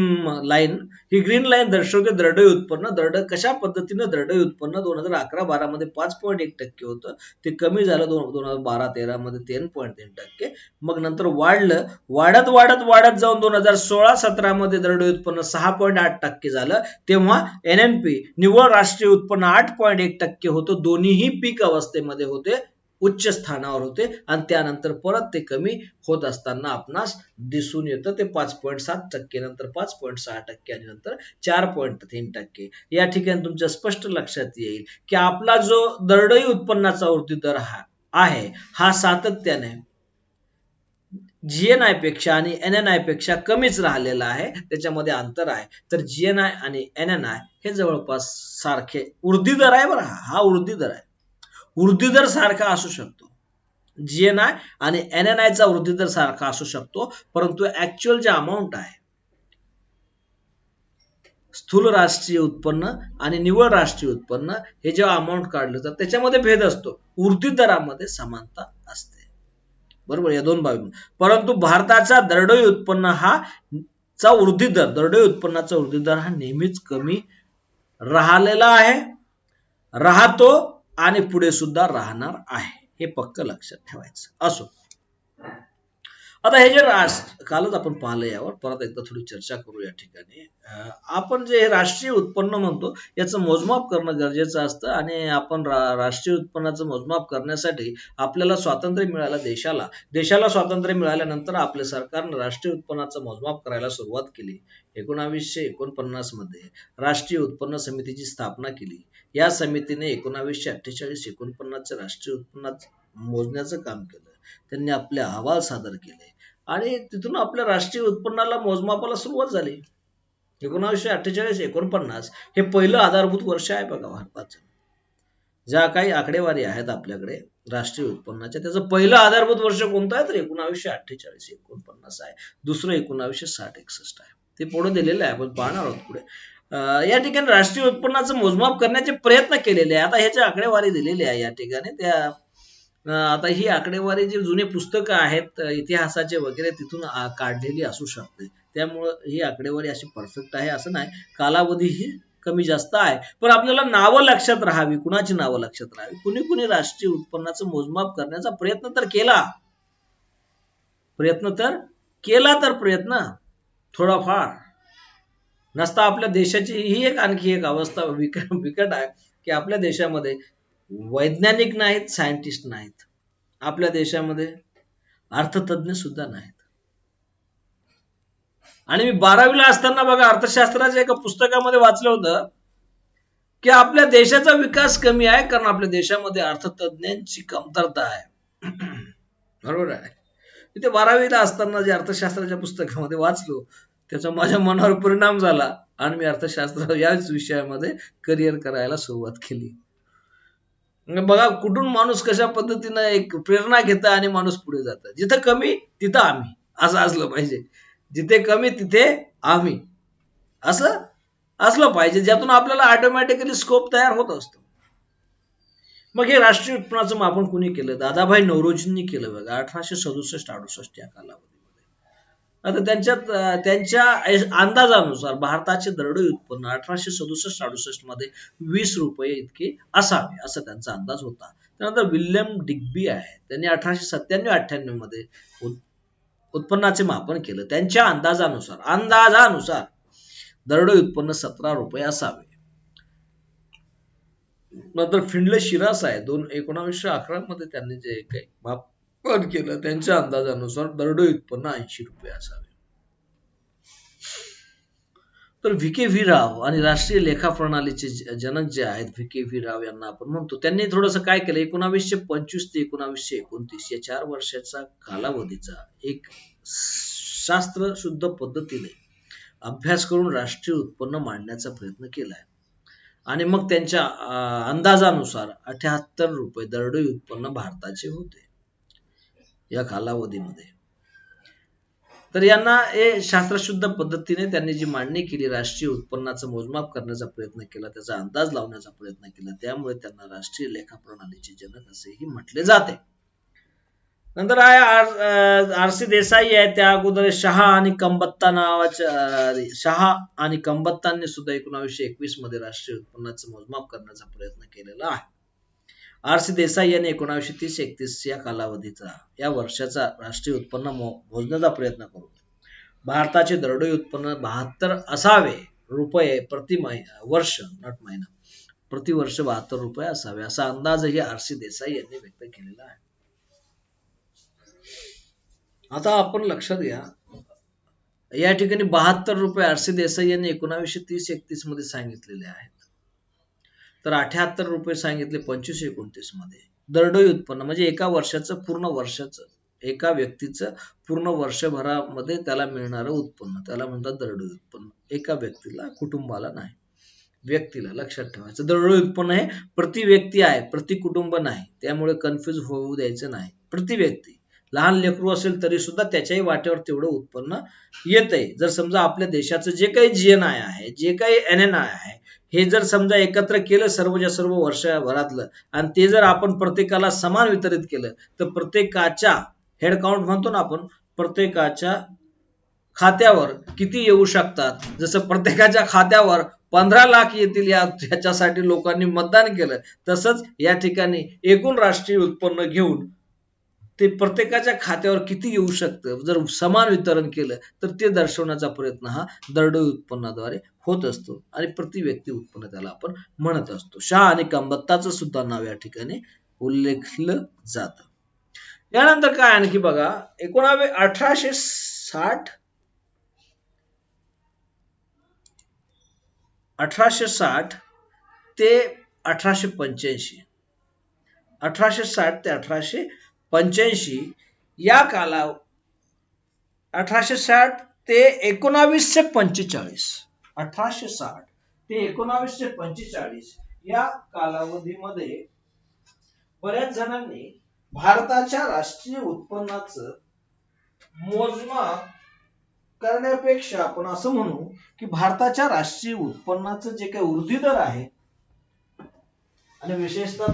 लाईन, ही ग्रीन लाईन दर्शवते दरडोई उत्पन्न. कशा पद्धतीने दरडोई उत्पन्न 2011-12 मध्ये 5.1% होतं, ते कमी झालं 2012-13 मध्ये 3.3%. मग नंतर वाढत जाऊन 2016-17 मध्ये दरडोई उत्पन्न 6.8% झालं. तेव्हा NNP निव्वळ राष्ट्रीय उत्पन्न 8.1% होतं. दोन्हीही पीक अवस्थेमध्ये होते, उच्च स्थानावर होते, आणि त्यानंतर परत ते कमी होत असताना आपणास दिसून येतं. ते 5.7%, नंतर 5.6% आणि नंतर 4.3%. या ठिकाणी तुमच्या स्पष्ट लक्षात येईल की आपला जो दरडोई उत्पन्नाचा वृद्धी दर आहे हा सातत्याने GNI पेक्षा आणि NNI पेक्षा कमीच राहिलेला आहे. त्याच्यामध्ये अंतर आहे. तर GNI आणि NNI हे जवळपास सारखे वृद्धी दर आहे बरं. हा वृद्धी दर आहे. वृद्धी दर सारखा असू शकतो, GNI आणि NNI चा वृद्धी दर सारखा असू शकतो, परंतु ऍक्च्युअल जे अमाऊंट आहे, स्थूल राष्ट्रीय उत्पन्न आणि निव्वळ राष्ट्रीय उत्पन्न हे जेव्हा अमाऊंट काढलं जातं त्याच्यामध्ये भेद असतो, वृद्धी दरामध्ये समानता असते. बरोबर, या दोन बाबी. परंतु भारताचा दरडोई उत्पन्न दरडोई उत्पन्नाचा वृद्धी दर हा नेहमीच कमी राहिलेला आहे, राहतो आणि पुढे सुद्धा राहणार आहे. हे पक्क लक्षात ठेवायचं. असो, आता हे जे कालच आपण पाहिलं, यावर परत एकदा थोडी चर्चा करू. या ठिकाणी आपण जे राष्ट्रीय उत्पन्न म्हणतो याचं मोजमाप करणं गरजेचं असतं, आणि आपण राष्ट्रीय उत्पन्नाचं मोजमाप करण्यासाठी आपल्याला स्वातंत्र्य मिळालं, देशाला स्वातंत्र्य मिळाल्यानंतर आपल्या सरकारनं राष्ट्रीय उत्पन्नाचं मोजमाप करायला सुरुवात केली. 1949 मध्ये राष्ट्रीय उत्पन्न समितीची स्थापना केली. या समितीने 1948-49 राष्ट्रीय उत्पन्नात मोजण्याचं काम केलं. त्यांनी आपले अहवाल सादर केले आणि तिथून आपल्या राष्ट्रीय उत्पन्नाला मोजमापाला सुरुवात झाली. 1948-49 हे पहिलं आधारभूत वर्ष आहे बघा भारताचं. ज्या काही आकडेवारी आहेत आपल्याकडे राष्ट्रीय उत्पन्नाच्या, त्याचं पहिलं आधारभूत वर्ष कोणतं आहे तर 1948-49 आहे. दुसरं 1960-61 आहे. ते पुढे दिलेलं आहे, आपण पाहणार आहोत पुढे. या ठिकाणी राष्ट्रीय उत्पन्नाचं मोजमाप करण्याचे प्रयत्न केलेले आहे. आता ह्याची आकडेवारी दिलेली आहे या ठिकाणी. आता ही आकडेवारी जी जुने पुस्तकं आहेत इतिहासाचे वगैरे तिथून काढलेली असू शकते, त्यामुळं ही आकडेवारी अशी परफेक्ट आहे असं नाही. कालावधी ही कमी जास्त आहे, पण आपल्याला नावं लक्षात राहावी. कुणाची नावं लक्षात राहावी? कुणी राष्ट्रीय उत्पन्नाचं मोजमाप करण्याचा प्रयत्न तर प्रयत्न थोडाफार नसता. आपल्या देशाची ही आणखी एक अवस्था बिकट आहे की आपल्या देशामध्ये वैज्ञानिक नाहीत, सायंटिस्ट नाहीत. आपल्या देशामध्ये अर्थतज्ञ सुद्धा नाहीत. आणि मी 12वीला असताना बघा अर्थशास्त्राच्या एका पुस्तकामध्ये वाचलं होतं की आपल्या देशाचा विकास कमी आहे कारण आपल्या देशामध्ये अर्थतज्ञांची कमतरता आहे. बरोबर आहे. तिथे 12वीला असताना जे अर्थशास्त्राच्या पुस्तकामध्ये वाचलो त्याचा माझ्या मनावर परिणाम झाला आणि मी अर्थशास्त्र याच विषयामध्ये करिअर करायला सुरुवात केली. बघा कुठून माणूस कशा पद्धतीनं एक प्रेरणा घेतं आणि माणूस पुढे जातं. जिथं कमी तिथं आम्ही असं असलं पाहिजे, जिथे कमी तिथे आम्ही असं असलं पाहिजे, ज्यातून आपल्याला ऑटोमॅटिकली स्कोप तयार होत असतो. मग हे राष्ट्रीय उत्पन्नाचं मापन कुणी केलं? दादाभाई नौरोजींनी केलं बघा 1867-68 या कालावधीमध्ये. आता त्यांच्या अंदाजानुसार भारताचे दरडोई उत्पन्न 1867-68 मध्ये 20 रुपये इतके असावे असं त्यांचा अंदाज होता. त्यानंतर विल्यम डिग्बी आहे, त्यांनी 1897-98 मध्ये उत्पन्नाचे मापन केलं. त्यांच्या अंदाजानुसार दरडोई उत्पन्न 17 रुपये असावे. नंतर फिंडले शिरास आहे 1911 मध्ये त्यांनी जे काही मापन केलं त्यांच्या अंदाजानुसार दरडोई उत्पन्न 80 रुपये असावे. तर VK व्ही राव आणि राष्ट्रीय लेखा प्रणालीचे जनक जे आहेत VK व्ही राव यांना आपण म्हणतो, त्यांनी थोडंसं काय केलं 1925 ते 1929 या 4 वर्षाचा कालावधीचा एक शास्त्रशुद्ध पद्धतीने अभ्यास करून राष्ट्रीय उत्पन्न मांडण्याचा प्रयत्न केलाय. आणि मग त्यांच्या अंदाजानुसार 78 रुपये दरडोई उत्पन्न भारताचे होते या कालावधीमध्ये. तर यांना हे शास्त्रशुद्ध पद्धतीने त्यांनी जी मांडणी केली, राष्ट्रीय उत्पन्नाचं मोजमाप करण्याचा प्रयत्न केला, त्याचा अंदाज लावण्याचा प्रयत्न केला, त्यामुळे त्यांना राष्ट्रीय लेखा प्रणालीचे जनक असेही म्हटले जाते. नंतर आहे आर.सी. देसाई आहे, त्या अगोदर शहा आणि कंबत्ता नावाच्या शहा आणि कंबत्तांनी सुद्धा 1921 मध्ये राष्ट्रीय उत्पन्नाचं मोजमाप करण्याचा प्रयत्न केलेला आहे. आर.सी. देसाई यांनी 1930-31 या कालावधीचा या वर्षाचा राष्ट्रीय उत्पन्न मोजण्याचा प्रयत्न करून भारताचे दरडोई उत्पन्न 72 असावे रुपये प्रति वर्ष, नॉट महिना, प्रति वर्ष 72 रुपये असावे असा अंदाजही आर.सी. देसाई यांनी व्यक्त केलेला आहे. आता आपण लक्षात घ्या, या ठिकाणी 72 रुपये आर.सी. देसाई यांनी 1930-31 मध्ये सांगितलेले आहेत. तर 78 रुपये सांगितले 25-29 मध्ये. दरडोई उत्पन्न म्हणजे एका वर्षाचं, पूर्ण वर्षाचं, एका व्यक्तीचं पूर्ण वर्षभरामध्ये त्याला मिळणारं उत्पन्न, त्याला म्हणतात दरडोई उत्पन्न. एका व्यक्तीला, कुटुंबाला नाही, व्यक्तीला लक्षात ठेवायचं. दरडोई उत्पन्न हे प्रति व्यक्ती आहे, प्रति कुटुंब नाही, त्यामुळे कन्फ्युज होऊ द्यायचं नाही. प्रति व्यक्ती, लहान लेकरू असेल तरी सुद्धा त्याच्याही वाट्यावर तेवढं उत्पन्न येतंय. जर समजा आपल्या देशाचं जे काही GNI आहे, जे काही NNI आहे, हे जर समजा एकत्र केलं सर्वच्या सर्व वर्षभरातलं आणि ते जर आपण प्रत्येकाला समान वितरित केलं, तर प्रत्येकाच्या हेड काउंट म्हणतो ना आपण, प्रत्येकाच्या खात्यावर किती येऊ शकतात. जसं प्रत्येकाच्या खात्यावर 15 लाख येतील याच्यासाठी लोकांनी मतदान केलं, तसंच या ठिकाणी एकूण राष्ट्रीय उत्पन्न घेऊन ते प्रत्येकाच्या खात्यावर किती येऊ शकतं जर समान वितरण केलं, तर ते दर्शवण्याचा प्रयत्न हा दरडोई उत्पन्नाद्वारे होत असतो आणि प्रति व्यक्ती उत्पन्न त्याला आपण म्हणत असतो. शहा आणि कंबत्ताचं सुद्धा नाव या ठिकाणी उल्लेखलं जातं. यानंतर काय आणखी बघा, 1860 ते 1885, 1860 ते 1885 या 1860 ते 1945, 1860 ते 1945 या कालावधीमध्ये बऱ्याच जणांनी भारताच्या राष्ट्रीय उत्पन्नाचं मोजमाप करण्यापेक्षा आपण असं म्हणू की भारताच्या राष्ट्रीय उत्पन्नाचं जे काही वृद्धी दर आहे आणि विशेषतः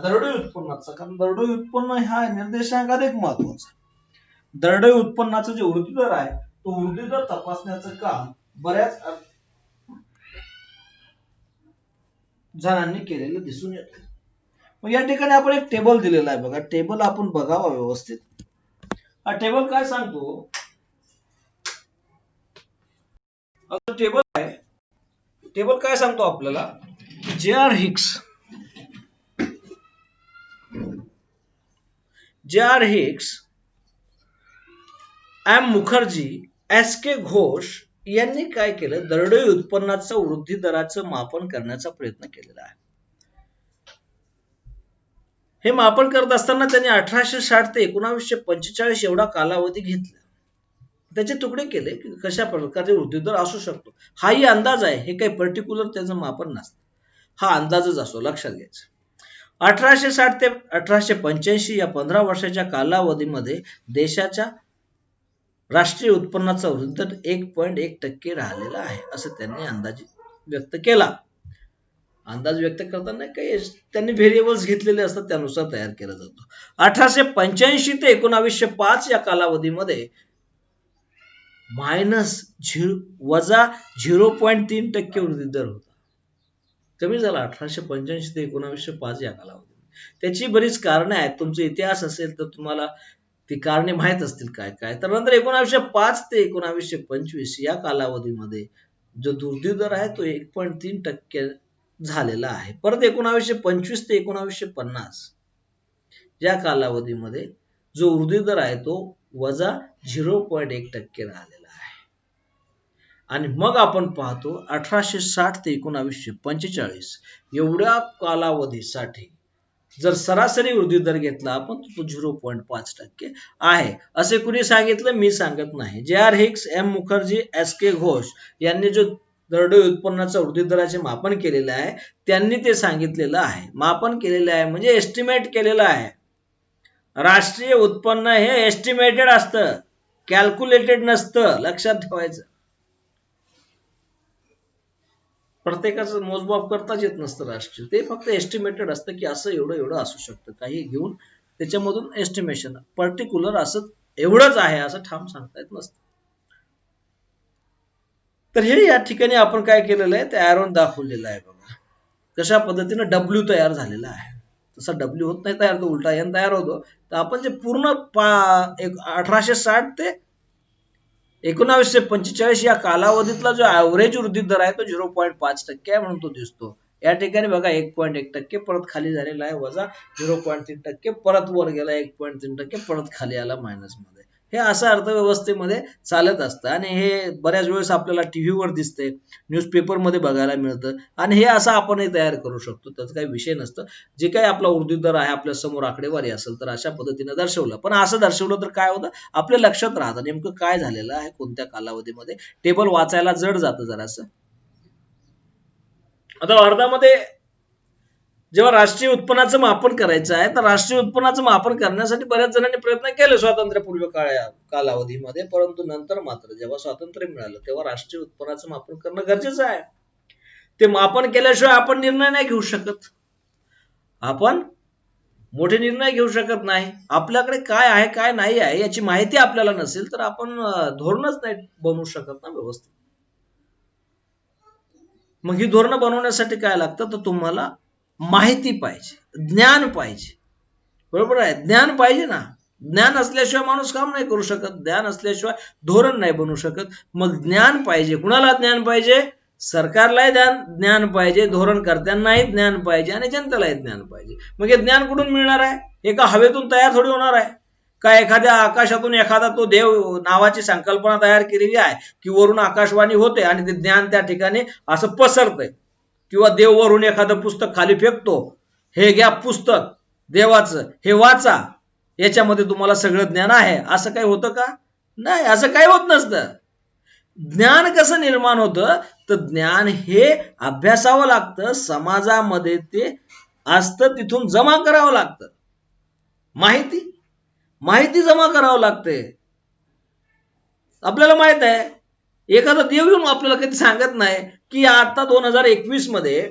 दरडोई उत्पन्नाचा, कारण दरडोई उत्पन्न हा निर्देशांकात एक महत्वाचा, दरडोई उत्पन्नाचा जे वृद्धी दर आहे तो वृद्धी दर तपासण्याचं काम बऱ्याच जणांनी केलेलं दिसून येतं. मग या ठिकाणी आपण एक टेबल दिलेला आहे बघा, टेबल आपण बघावा व्यवस्थित. हा टेबल काय सांगतो, टेबल आहे, टेबल काय सांगतो आपल्याला, J.R. Hicks, M. Mukherjee, S.K. Ghosh यांनी काय केलं, दरडोई उत्पन्नाचं वृद्धी दराचं मापन करण्याचा प्रयत्न केलेला आहे. हे मापन करत असताना त्यांनी 1860 ते 1945 एवढा कालावधी घेतला. त्याचे तुकडे केले की कशा प्रकारचे वृद्धी दर असू शकतो. हाही अंदाज आहे, हे काही पर्टिक्युलर त्याचं मापन नसतं, हा अंदाजच असतो, लक्षात घ्यायचं. 1860 ते 1885 या 15 वर्षाच्या कालावधीमध्ये देशाच्या राष्ट्रीय उत्पन्नाचा वृद्धी दर 1.1% राहिलेला आहे, असं त्यांनी अंदाज व्यक्त केला. अंदाज व्यक्त करताना काही त्यांनी व्हेरिएबल्स घेतलेले असतात, त्यानुसार तयार केला जातो. 1885 ते 1905 या कालावधीमध्ये -0.3% वृद्धी दर होता, कमी झाला 1885 ते 1905 या कालावधीमध्ये. त्याची बरीच कारणे आहेत, तुमचा इतिहास असेल तर तुम्हाला ती कारणे माहित असतील काय काय. तर नंतर 1905 ते 1925 या कालावधीमध्ये जो वृद्धी दर आहे तो 1.3% झालेला आहे. परत 1925 ते 1950 या कालावधीमध्ये जो वृद्धी दर आहे तो -0.1% राहिलेला आहे. आणि मग आपण पाहतो 1860 ते 1945 एवढ्या कालावधीसाठी जर सरासरी वृद्धी दर घेतला आपण तो 0.5% आहे. असे कुणी सांगितलं, मी सांगत नाही. J.R. Hicks, M. Mukherjee, S.K. Ghosh यांनी जो दरडोई उत्पन्नाचा वृद्धी दराचे मापन केलेलं आहे त्यांनी ते सांगितलेलं आहे. मापन केलेलं आहे म्हणजे एस्टिमेट केलेलं आहे. राष्ट्रीय उत्पन्न हे एस्टिमेटेड असतं, कॅल्क्युलेटेड नसतं, लक्षात ठेवायचं. प्रत्येकाचं मोजमाप करताच येत नसतं राष्ट्रीय, ते फक्त एस्टिमेटेड असतं की असं एवढं एवढं असू शकतं, काही घेऊन त्याच्यामधून एस्टिमेशन, पर्टिक्युलर असं एवढंच आहे असं ठाम सांगता येत नसतं. तर हे या ठिकाणी आपण काय केलेलं आहे, ते ॲरोन दाखवलेलं आहे बघा, कशा पद्धतीनं डब्ल्यू तयार झालेला आहे. तसा डब्ल्यू होत नाही तयार, तो उलटा एन तयार होतो. तर आपण जे पूर्ण 1860 ते 1945 या कालावधीतला जो ऍव्हरेज वृद्धी दर आहे तो 0.5% आहे म्हणून तो दिसतो. या ठिकाणी बघा 1.1% परत खाली झालेला आहे, वजा 0.3% परत वर गेला, 1.3% परत खाली आला मायनस मध्ये. हे असं अर्थव्यवस्थेमध्ये चालत असतं आणि हे बऱ्याच वेळेस आपल्याला टीव्हीवर दिसते, न्यूजपेपरमध्ये बघायला मिळतं आणि हे असं आपणही तयार करू शकतो, त्याचा काही विषय नसतं. जे काही आपला वृद्धी दर आहे आपल्या समोर आकडेवारी असेल तर अशा पद्धतीने दर्शवलं, पण असं दर्शवलं तर काय होतं, आपल्या लक्षात राहतं नेमकं काय झालेलं आहे कोणत्या कालावधीमध्ये. टेबल वाचायला जड जातं जरासं. आता वर्धामध्ये जेव्हा राष्ट्रीय उत्पन्नाचं मापन करायचं आहे तर राष्ट्रीय उत्पन्नाचं मापन करण्यासाठी बऱ्याच जणांनी प्रयत्न केले स्वातंत्र्यपूर्व कालावधीमध्ये, परंतु नंतर मात्र जेव्हा स्वातंत्र्य मिळालं तेव्हा राष्ट्रीय उत्पन्नाचं मापन करणं गरजेचं आहे. ते मापन केल्याशिवाय आपण निर्णय नाही घेऊ शकत, आपण मोठे निर्णय घेऊ शकत नाही. आपल्याकडे काय आहे काय नाही आहे याची माहिती आपल्याला नसेल तर आपण धोरणच नाही बनवू शकत ना व्यवस्थित. मग ही धोरणं बनवण्यासाठी काय लागतं, तर तुम्हाला माहिती पाहिजे, ज्ञान पाहिजे, बरोबर आहे, ज्ञान पाहिजे ना. ज्ञान असल्याशिवाय माणूस काम नाही करू शकत, ज्ञान असल्याशिवाय धोरण नाही बनवू शकत. मग ज्ञान पाहिजे, कुणाला ज्ञान पाहिजे, सरकारलाही ज्ञान पाहिजे, धोरणकर्त्यांनाही ज्ञान पाहिजे आणि जनतेलाही ज्ञान पाहिजे. मग हे ज्ञान कुठून मिळणार आहे, एका हवेतून तयार थोडी होणार आहे का, एखाद्या आकाशातून एखादा तो देव नावाची संकल्पना तयार केलेली आहे की वरून आकाशवाणी होते आणि ते ज्ञान त्या ठिकाणी असं पसरतंय, किंवा देव वरून एखादं पुस्तक खाली फेकतो, हे घ्या पुस्तक देवाचं, हे वाचा, याच्यामध्ये तुम्हाला सगळं ज्ञान आहे, असं काही होतं का, नाही, असं काही होत नसतं. ज्ञान कसं निर्माण होतं, तर ज्ञान हे अभ्यासावं लागतं, समाजामध्ये ते असतं, तिथून जमा करावं लागतं. माहिती जमा करावं लागते. आपल्याला माहित आहे, एखादा देव येऊन आपल्याला कधी सांगत नाही की आता 2021 मध्ये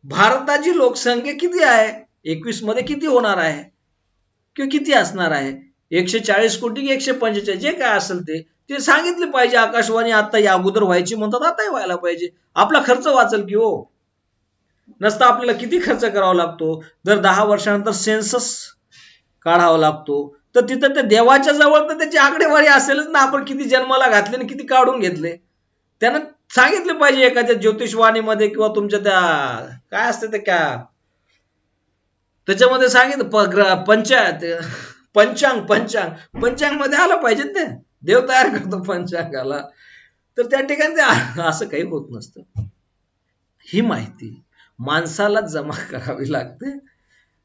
भारताची लोकसंख्या किती आहे, 21 मध्ये किती होणार आहे किंवा किती असणार आहे, 140 कोटी की 145, जे काय असेल ते सांगितले पाहिजे. आकाशवाणी आता या अगोदर व्हायची म्हणतात, आताही व्हायला पाहिजे. आपला खर्च वाचेल की हो. नसता आपल्याला किती खर्च करावा लागतो, जर 10 वर्षानंतर सेन्सस काढावा लागतो तर तिथं ते देवाच्या जवळ तर त्याची आकडेवारी असेलच ना, आपण किती जन्माला घातले आणि किती काढून घेतले, त्यानं सांगितले पाहिजे एखाद्या ज्योतिषवाणीमध्ये किंवा तुमच्या त्या काय असते ते क्या त्याच्यामध्ये सांगितलं, पंचांग मध्ये आलं पाहिजे, ते देव तयार करतो पंचांगाला. तर त्या ठिकाणी ते असं काही होत नसतं. ही माहिती माणसाला जमा करावी लागते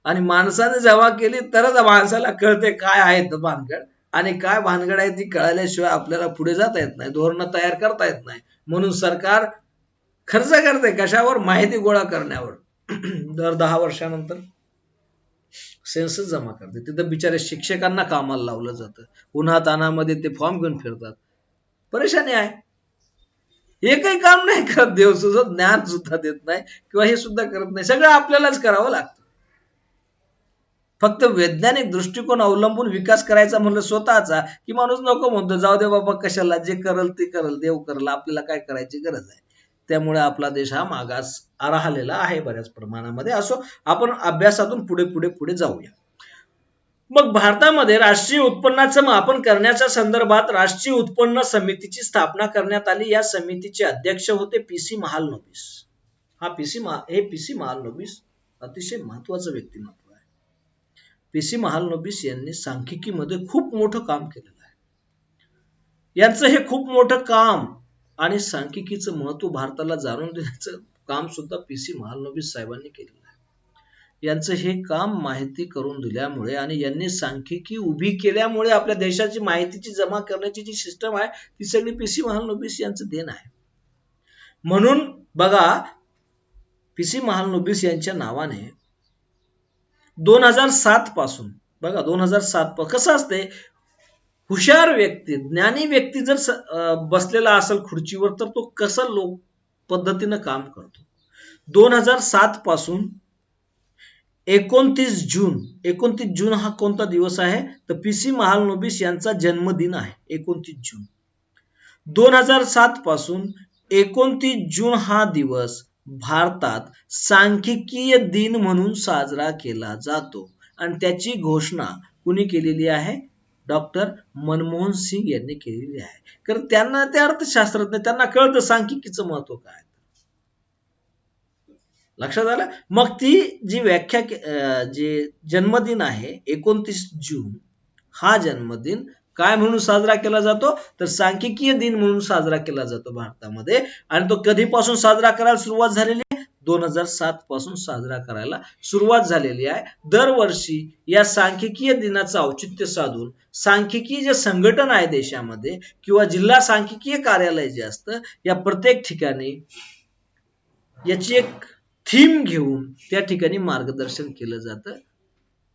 आणि माणसाने जमा केली तरच माणसाला कळते काय आहे भानगड, आणि काय भानगड आहे ती कळल्याशिवाय आपल्याला पुढे जाता येत नाही, धोरणं तयार करता येत नाही. म्हणून सरकार खर्च करते कशावर, माहिती गोळा करण्यावर. दर 10 वर्षानंतर सेन्सस जमा करते, तिथं बिचारे शिक्षकांना कामाला लावलं जातं, उन्हातानामध्ये ते फॉर्म घेऊन फिरतात, परेशानी आहे. हे काही काम नाही करत देव, सुद्धा ज्ञान सुद्धा देत नाही किंवा हे सुद्धा करत नाही, सगळं आपल्यालाच करावं लागतं. फक्त वैज्ञानिक दृष्टिकोन अवलंबून विकास करायचा म्हणलं स्वतःचा की माणूस नको म्हणतो, जाऊ दे बाबा, कशाला, जे करल ते करल, देव करल, आपल्याला काय करायची गरज आहे. त्यामुळे आपला देश हा मागास राहिलेला आहे बऱ्याच प्रमाणामध्ये. असो, आपण अभ्यासातून पुढे पुढे पुढे जाऊया. मग भारतामध्ये राष्ट्रीय उत्पन्नाचं मापन करण्याच्या संदर्भात राष्ट्रीय उत्पन्न समितीची स्थापना करण्यात आली. या समितीचे अध्यक्ष होते पीसी महालनोबिस. हे पीसी महालनोबिस अतिशय महत्वाचं व्यक्तिमत्व आहे. पीसी महालनोबिस यांनी सांख्यिकीमध्ये खूप मोठं काम केलेलं आहे. यांचं हे खूप मोठं काम आणि सांख्यिकीचं महत्व भारताला जाणून देण्याचं काम सुद्धा पीसी महालनोबिस साहेबांनी केलेलं आहे. यांचं हे काम माहिती करून दिल्यामुळे आणि यांनी सांख्यिकी उभी केल्यामुळे आपल्या देशाची माहितीची जमा करण्याची जी सिस्टम आहे ती सगळी पीसी महालनोबिस यांचं देण आहे. म्हणून बघा, पीसी महालनोबिस यांच्या नावाने 2007 पासून, बघा 2007 कसं असते, हुशार व्यक्ती, ज्ञानी व्यक्ती जर बसलेला असेल खुर्चीवर तर तो कसं लोक पद्धतीनं काम करतो. 2007 पासून 29 जून हा कोणता दिवस आहे तर पी.सी. महालनोबिस यांचा जन्मदिन आहे. 29 जून 2007 पासून 29 जून हा दिवस भारतात सांख्यिकीय दिन म्हणून साजरा केला जातो आणि त्याची घोषणा कुणी केलेली आहे? डॉक्टर मनमोहन सिंग यांनी केलेली आहे. कारण त्यांना ते अर्थशास्त्रज्ञ, त्यांना कळतं सांख्यिकीचं महत्व काय. लक्षात आलं. मग ती जी व्याख्या जे जन्मदिन आहे 29 जून हा जन्मदिन काय म्हणून साजरा केला जातो तर सांख्यिकीय दिन म्हणून साजरा केला जातो भारतामध्ये. आणि तो कधीपासून साजरा करायला सुरुवात झालेली आहे? 2007 पासून साजरा करायला सुरुवात झालेली आहे. दरवर्षी या सांख्यिकीय दिनाचं औचित्य साधून सांख्यिकी जे संघटन आहे देशामध्ये किंवा जिल्हा सांख्यिकीय कार्यालय जे असतं या प्रत्येक ठिकाणी याची एक थीम घेऊन त्या ठिकाणी मार्गदर्शन केलं जातं.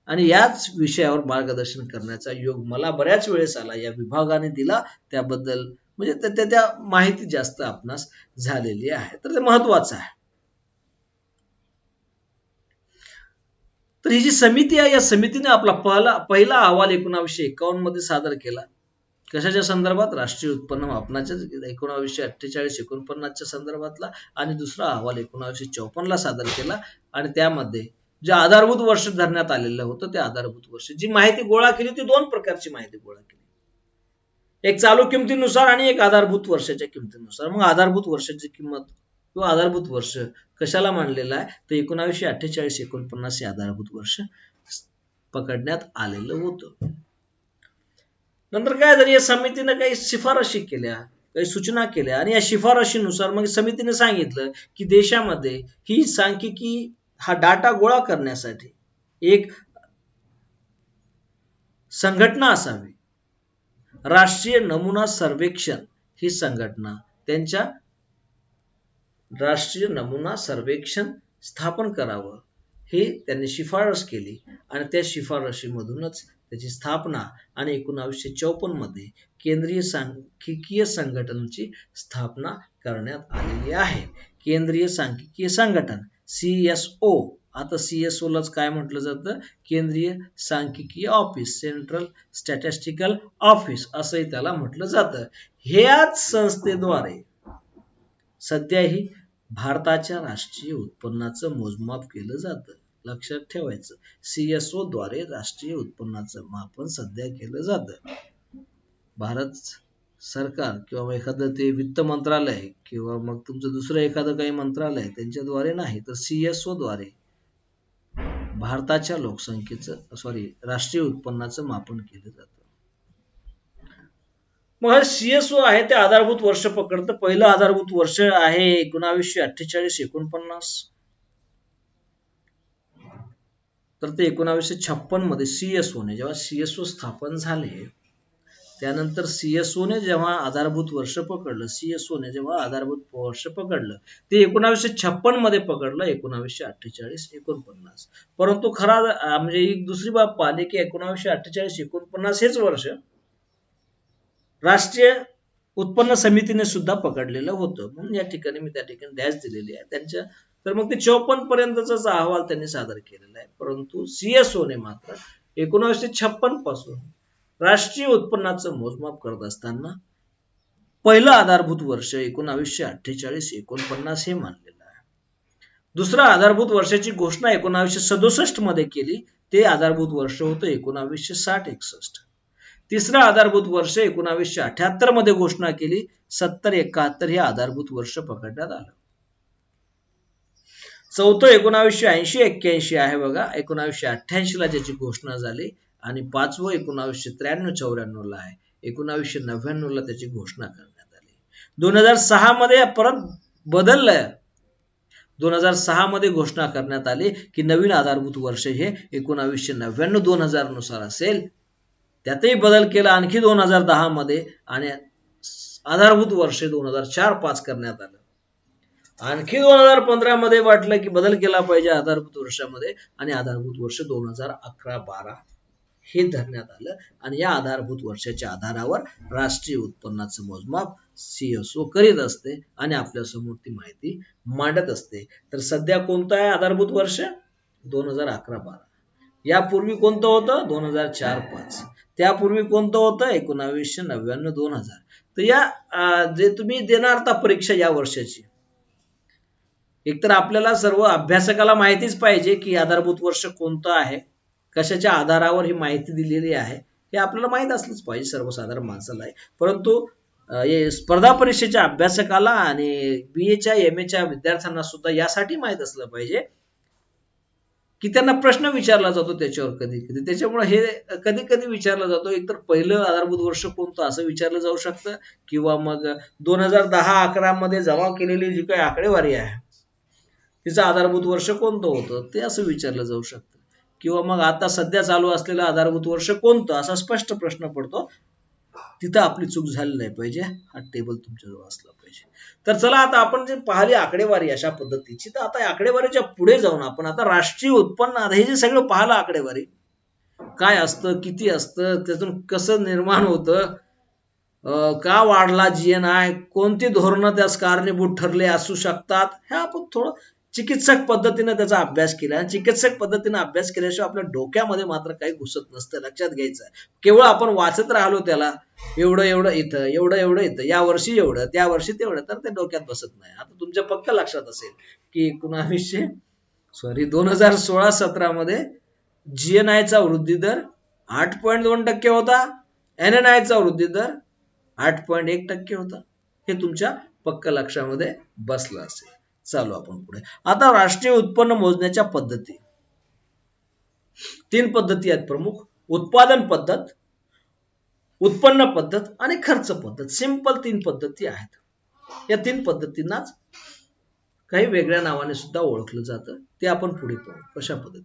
आणि याच विषयावर मार्गदर्शन करण्याचा योग मला बऱ्याच वेळेस आला, या विभागाने दिला. त्याबद्दल म्हणजे त्या माहिती जास्त आपणास झालेली आहे, तर ते महत्वाचं आहे. तर ही जी समिती आहे या समितीने आपला पहिला अहवाल 1951 मध्ये सादर केला. कशाच्या संदर्भात? राष्ट्रीय उत्पन्न मापनाच्या 1948-49 संदर्भातला. आणि दुसरा अहवाल 1954 सादर केला. आणि त्यामध्ये जे आधारभूत वर्ष धरण्यात आलेलं होतं, त्या आधारभूत वर्ष जी माहिती गोळा केली ती 2 प्रकारची माहिती गोळा केली. एक चालू किमतीनुसार आणि एक आधारभूत वर्षाच्या किमतीनुसार. मग आधारभूत वर्षाची किंमत किंवा आधारभूत वर्ष कशाला मानलेलं आहे तर 1948-49 हे आधारभूत वर्ष पकडण्यात आलेलं होतं. नंतर काय झालं, या समितीने काही शिफारशी केल्या, काही सूचना केल्या. आणि या शिफारशीनुसार मग समितीने सांगितलं की देशामध्ये ही सांख्यिकी हा डाटा गोळा करण्यासाठी एक संघटना असावी. राष्ट्रीय नमुना सर्वेक्षण ही संघटना त्यांच्या राष्ट्रीय नमुना सर्वेक्षण स्थापन करावं हे त्यांनी शिफारस केली. आणि त्या शिफारशीमधूनच त्याची स्थापना आणि 1954 मध्ये केंद्रीय सांख्यिकीय संघटनेची स्थापना करण्यात आलेली आहे. केंद्रीय सांख्यिकीय संघटन CSO. आता CSO लाच काय म्हटलं जातं? केंद्रीय सांख्यिकीय ऑफिस, सेंट्रल स्टॅटिस्टिकल ऑफिस असंही त्याला म्हटलं जातं. ह्याच संस्थेद्वारे सध्याही भारताच्या राष्ट्रीय उत्पन्नाचं मोजमाप केलं जातं. लक्षात ठेवायचं, CSO द्वारे राष्ट्रीय उत्पन्नाचं मापन सध्या केलं जातं. भारत सरकार किंवा एखादं ते वित्त मंत्रालय किंवा मग तुमचं दुसरं एखादं काही मंत्रालय त्यांच्याद्वारे नाही, तर CSO द्वारे भारताच्या लोकसंख्येचं राष्ट्रीय उत्पन्नाचं मापन केलं जातं. मग हे CSO आहे ते आधारभूत वर्ष पकडतं. पहिलं आधारभूत वर्ष आहे 1948-49. तर ते 1956 मध्ये CSOने जेव्हा CSO स्थापन झाले त्यानंतर CSOने जेव्हा आधारभूत वर्ष पकडलं, CSOने जेव्हा आधारभूत वर्ष पकडलं ते 1956 मध्ये पकडलं, 1948-49. परंतु खरा म्हणजे एक दुसरी बाब पाहिली की 1948-49 हेच वर्ष राष्ट्रीय उत्पन्न समितीने सुद्धा पकडलेलं होतं. म्हणून या ठिकाणी मी त्या ठिकाणी डॅश दिलेली आहे त्यांच्या. तर मग ते 54 पर्यंतचाच अहवाल त्यांनी सादर केलेला आहे. परंतु CSOने मात्र 1956 पासून राष्ट्रीय उत्पन्नाचं मोजमाप करत असताना पहिलं आधारभूत वर्ष 1948-49 हे मानलेलं आहे. दुसरं आधारभूत वर्षाची घोषणा 1967 मध्ये केली, ते आधारभूत वर्ष होतं 1960-61. तिसरं आधारभूत वर्ष 1978 मध्ये घोषणा केली, 70-71 हे आधारभूत वर्ष पकडण्यात आलं. चौथं 1980-81 आहे बघा, 1988 ला ज्याची घोषणा झाली. आणि पाचवं 1993-94 ला आहे, 1999 ला त्याची घोषणा करण्यात आली. 2006 मध्ये परत बदललं. 2006 मध्ये घोषणा करण्यात आली की नवीन आधारभूत वर्ष हे 1999-2000 नुसार असेल. त्यातही बदल केला आणखी 2010 मध्ये आणि आधारभूत वर्ष 2004-5 करण्यात आलं. आणखी 2015 मध्ये वाटलं की बदल केला पाहिजे आधारभूत वर्षामध्ये आणि आधारभूत वर्ष 2011-12 हे धरण्यात आलं आणि या आधारभूत वर्षाच्या आधारावर राष्ट्रीय उत्पन्नाचं मोजमाप CSO करीत असते आणि आपल्यासमोर ती माहिती मांडत असते. तर सध्या कोणतं आहे आधारभूत वर्ष? 2011-12. यापूर्वी कोणतं होतं? 2004-5. त्यापूर्वी कोणतं होतं? 1999-2000. तर या जे तुम्ही देणार आता परीक्षा या वर्षाची, एकतर आपल्याला सर्व अभ्यासकाला माहितीच पाहिजे की आधारभूत वर्ष कोणतं आहे, कशाच्या आधारावर ही माहिती दिलेली आहे हे आपल्याला माहित असलंच पाहिजे, सर्वसाधारण माणसाला आहे. परंतु हे स्पर्धा परीक्षेच्या अभ्यासकाला आणि BAच्या MAच्या विद्यार्थ्यांना सुद्धा यासाठी माहित असलं पाहिजे की त्यांना प्रश्न विचारला जातो त्याच्यावर कधी कधी. त्याच्यामुळे हे कधी कधी विचारला जातो, एकतर पहिलं आधारभूत वर्ष कोणतं असं विचारलं जाऊ शकतं, किंवा मग 2010-11 मध्ये जमा केलेली जी काही आकडेवारी आहे तिचं आधारभूत वर्ष कोणतं होतं ते असं विचारलं जाऊ शकतं, किंवा मग आता सध्या चालू असलेलं आधारभूत वर्ष कोणतं असा स्पष्ट प्रश्न पडतो. तिथं आपली चूक झाली नाही पाहिजे, हा टेबल तुमच्याजवळ असला पाहिजे. तर चला आता आपण जे पाहिली आकडेवारी अशा पद्धतीची, तर आता आकडेवारीच्या पुढे जाऊन आपण आता राष्ट्रीय उत्पन्न, हे जे सगळं पाहिलं आकडेवारी काय असतं, किती असतं, त्यातून कसं निर्माण होतं, का वाढला GNI, कोणती धोरणं त्यास कारणीभूत ठरले असू शकतात, हे आपण थोडं चिकित्सक पद्धतीने त्याचा अभ्यास केला. आणि चिकित्सक पद्धतीने अभ्यास केल्याशिवाय आपल्या डोक्यामध्ये मात्र काही घुसत नसतं, लक्षात घ्यायचं. केवळ आपण वाचत राहिलो त्याला, एवढं एवढं इथं, एवढं एवढं इथं, या वर्षी एवढं, त्या वर्षी तेवढं, तर ते डोक्यात बसत नाही. आता तुमच्या पक्क लक्षात असेल की 2016-17 मध्ये GNI चा वृद्धी दर 8.2% होता, NNI चा वृद्धी दर 8.1% होता. हे तुमच्या पक्क लक्षामध्ये बसलं असेल. चालू आपण पुढे. आता राष्ट्रीय उत्पन्न मोजण्याच्या पद्धती, 3 पद्धती आहेत प्रमुख: उत्पादन पद्धत, उत्पन्न पद्धत आणि खर्च पद्धत. सिंपल 3 पद्धती आहेत. या 3 पद्धतींनाच काही वेगळ्या नावाने सुद्धा ओळखलं जातं, ते आपण पुढे पाहू कशा पद्धतीने.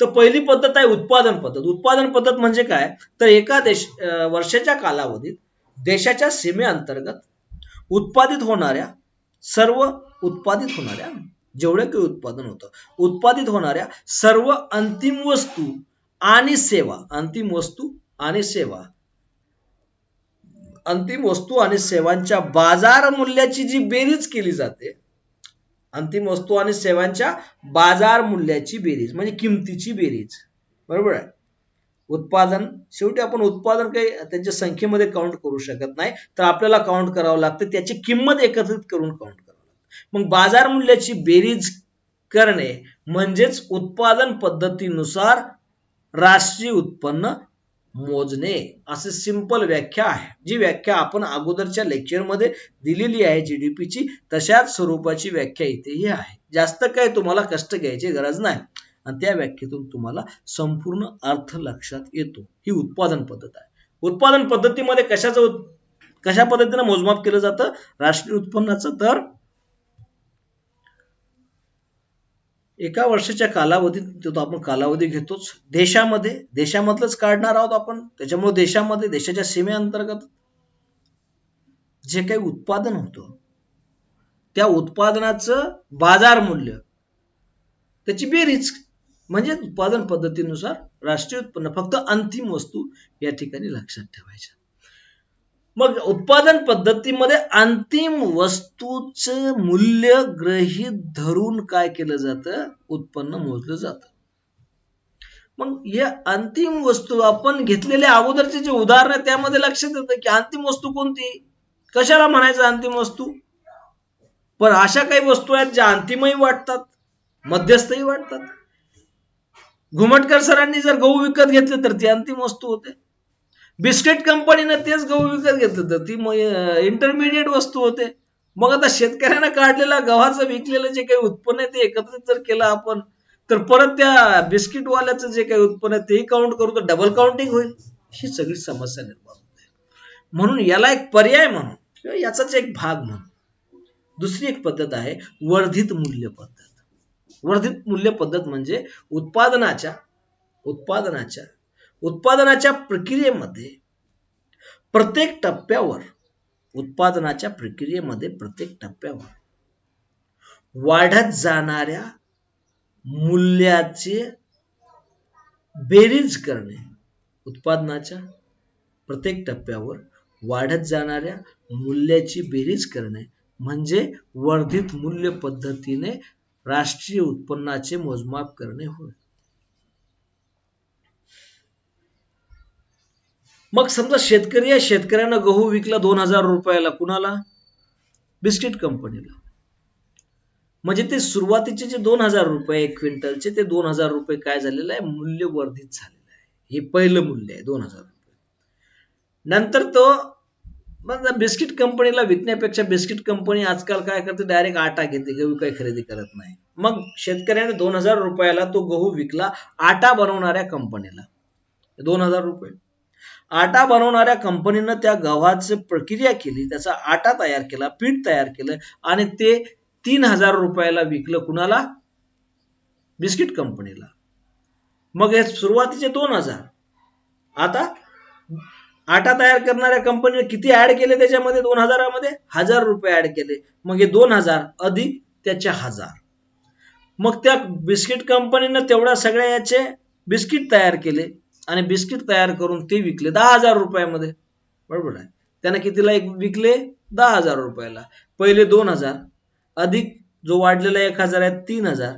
तर पहिली पद्धत आहे उत्पादन पद्धत. उत्पादन पद्धत म्हणजे काय, तर एका वर्षाच्या कालावधीत देशाच्या सीमेअंतर्गत उत्पादित होणाऱ्या जेवढे काही उत्पादन होतं, उत्पादित होणाऱ्या सर्व अंतिम वस्तू आणि सेवांच्या बाजार मूल्याची जी बेरीज केली जाते, अंतिम वस्तू आणि सेवांच्या बाजार मूल्याची बेरीज म्हणजे किमतीची बेरीज, बरोबर आहे. उत्पादन, शेवटी आपण उत्पादन काही त्यांच्या संख्येमध्ये काउंट करू शकत नाही, तर आपल्याला काउंट करावं लागतं त्याची किंमत एकत्रित करून काउंट करावं लागतं. मग बाजार मूल्याची बेरीज करणे म्हणजेच उत्पादन पद्धतीनुसार राष्ट्रीय उत्पन्न मोजणे, असे सिंपल व्याख्या आहे. जी व्याख्या आपण अगोदरच्या लेक्चरमध्ये दिलेली आहे GDPची, तशाच स्वरूपाची व्याख्या इथेही आहे. जास्त काही तुम्हाला कष्ट घ्यायची गरज नाही आणि त्या व्याख्येतून तुम्हाला संपूर्ण अर्थ लक्षात येतो. ही उत्पादन पद्धत आहे. उत्पादन पद्धतीमध्ये कशा पद्धतीने मोजमाप केलं जातं राष्ट्रीय उत्पन्नाचं, तर एका वर्षाच्या कालावधीत आपण कालावधी घेतोच. देशामधलंच काढणार आहोत आपण, त्याच्यामुळे देशाच्या सीमेअंतर्गत जे काही उत्पादन होतं त्या उत्पादनाचं बाजार मूल्य, त्याची बेरीज म्हणजे उत्पादन पद्धतीनुसार राष्ट्रीय उत्पन्न. फक्त अंतिम वस्तू या ठिकाणी लक्षात ठेवायच्या. मग उत्पादन पद्धतीमध्ये अंतिम वस्तूचं मूल्य गृहीत धरून काय केलं जातं, उत्पन्न मोजलं जातं. मग या अंतिम वस्तू आपण घेतलेल्या अगोदरचे जे उदाहरण आहे त्यामध्ये लक्षात येतं की अंतिम वस्तू कोणती, कशाला म्हणायचं अंतिम वस्तू. पण अशा काही वस्तू आहेत ज्या अंतिमही वाटतात, मध्यस्थही वाटतात. घुमटकर सरांनी जर गहू विकत घेतले तर ती अंतिम वस्तू होते. बिस्किट कंपनीने तेच गहू विकत घेतलं तर ती इंटरमिडिएट वस्तू होते. मग आता शेतकऱ्यांना काढलेला गव्हाचं विकलेलं जे काही उत्पन्न आहे ते एकत्रित जर केलं आपण, तर परत त्या बिस्किटवाल्याचं जे काही उत्पन्न आहे तेही काउंट करू तर डबल काउंटिंग होईल. ही सगळी समस्या निर्माण होते. म्हणून याला एक पर्याय म्हणून किंवा याचाच एक भाग म्हणून दुसरी एक पद्धत आहे वर्धित मूल्य पद्धत. वर्धित मूल्य पद्धत म्हणजे उत्पादनाच्या प्रक्रियेमध्ये प्रत्येक टप्प्यावर वाढत जाणाऱ्या मूल्याचे बेरीज करणे उत्पादनाच्या प्रत्येक टप्प्यावर वाढत जाणाऱ्या मूल्याची बेरीज करणे म्हणजे वर्धित मूल्य पद्धतीने राष्ट्रीय उत्पन्नाचे मोजमाप करणे होय. मग समजा शेतकरी आहे, शेतकऱ्यानं गहू विकला 2000 रुपयाला, कुणाला? बिस्किट कंपनीला. म्हणजे ते सुरुवातीचे जे 2000 रुपये एक क्विंटलचे, ते 2000 रुपये काय झालेलं आहे, मूल्यवर्धित झालेलं आहे. हे पहिलं मूल्य आहे 2000 रुपये. नंतर तो मग बिस्किट कंपनीला विकण्यापेक्षा बिस्किट कंपनी आजकाल काय करते, डायरेक्ट आटा घेते, गहू काही खरेदी करत नाही. मग शेतकऱ्याने 2000 रुपयाला तो गहू विकला आटा बनवणाऱ्या कंपनीला, 2000 रुपये. आटा बनवणाऱ्या कंपनीनं त्या गव्हाची प्रक्रिया केली, त्याचा आटा तयार केला, पीठ तयार केलं आणि ते 3000 रुपयाला विकलं, कुणाला? बिस्किट कंपनीला. मग हे सुरुवातीचे 2000. आता आटा तयार करणाऱ्या कंपनीने किती ऍड केले त्याच्यामध्ये? 2000 मध्ये 1000 रुपये ऍड केले. मग हे 2000 अधिक त्याच्या 1000. मग त्या बिस्किट कंपनीनं तेवढ्या सगळ्या याचे बिस्किट तयार केले आणि बिस्किट तयार करून ते विकले 10,000 रुपयामध्ये. बरोबर आहे. त्यानं कितीला विकले? 10,000 रुपयाला. पहिले 2000 अधिक जो वाढलेला 1000 आहे 3000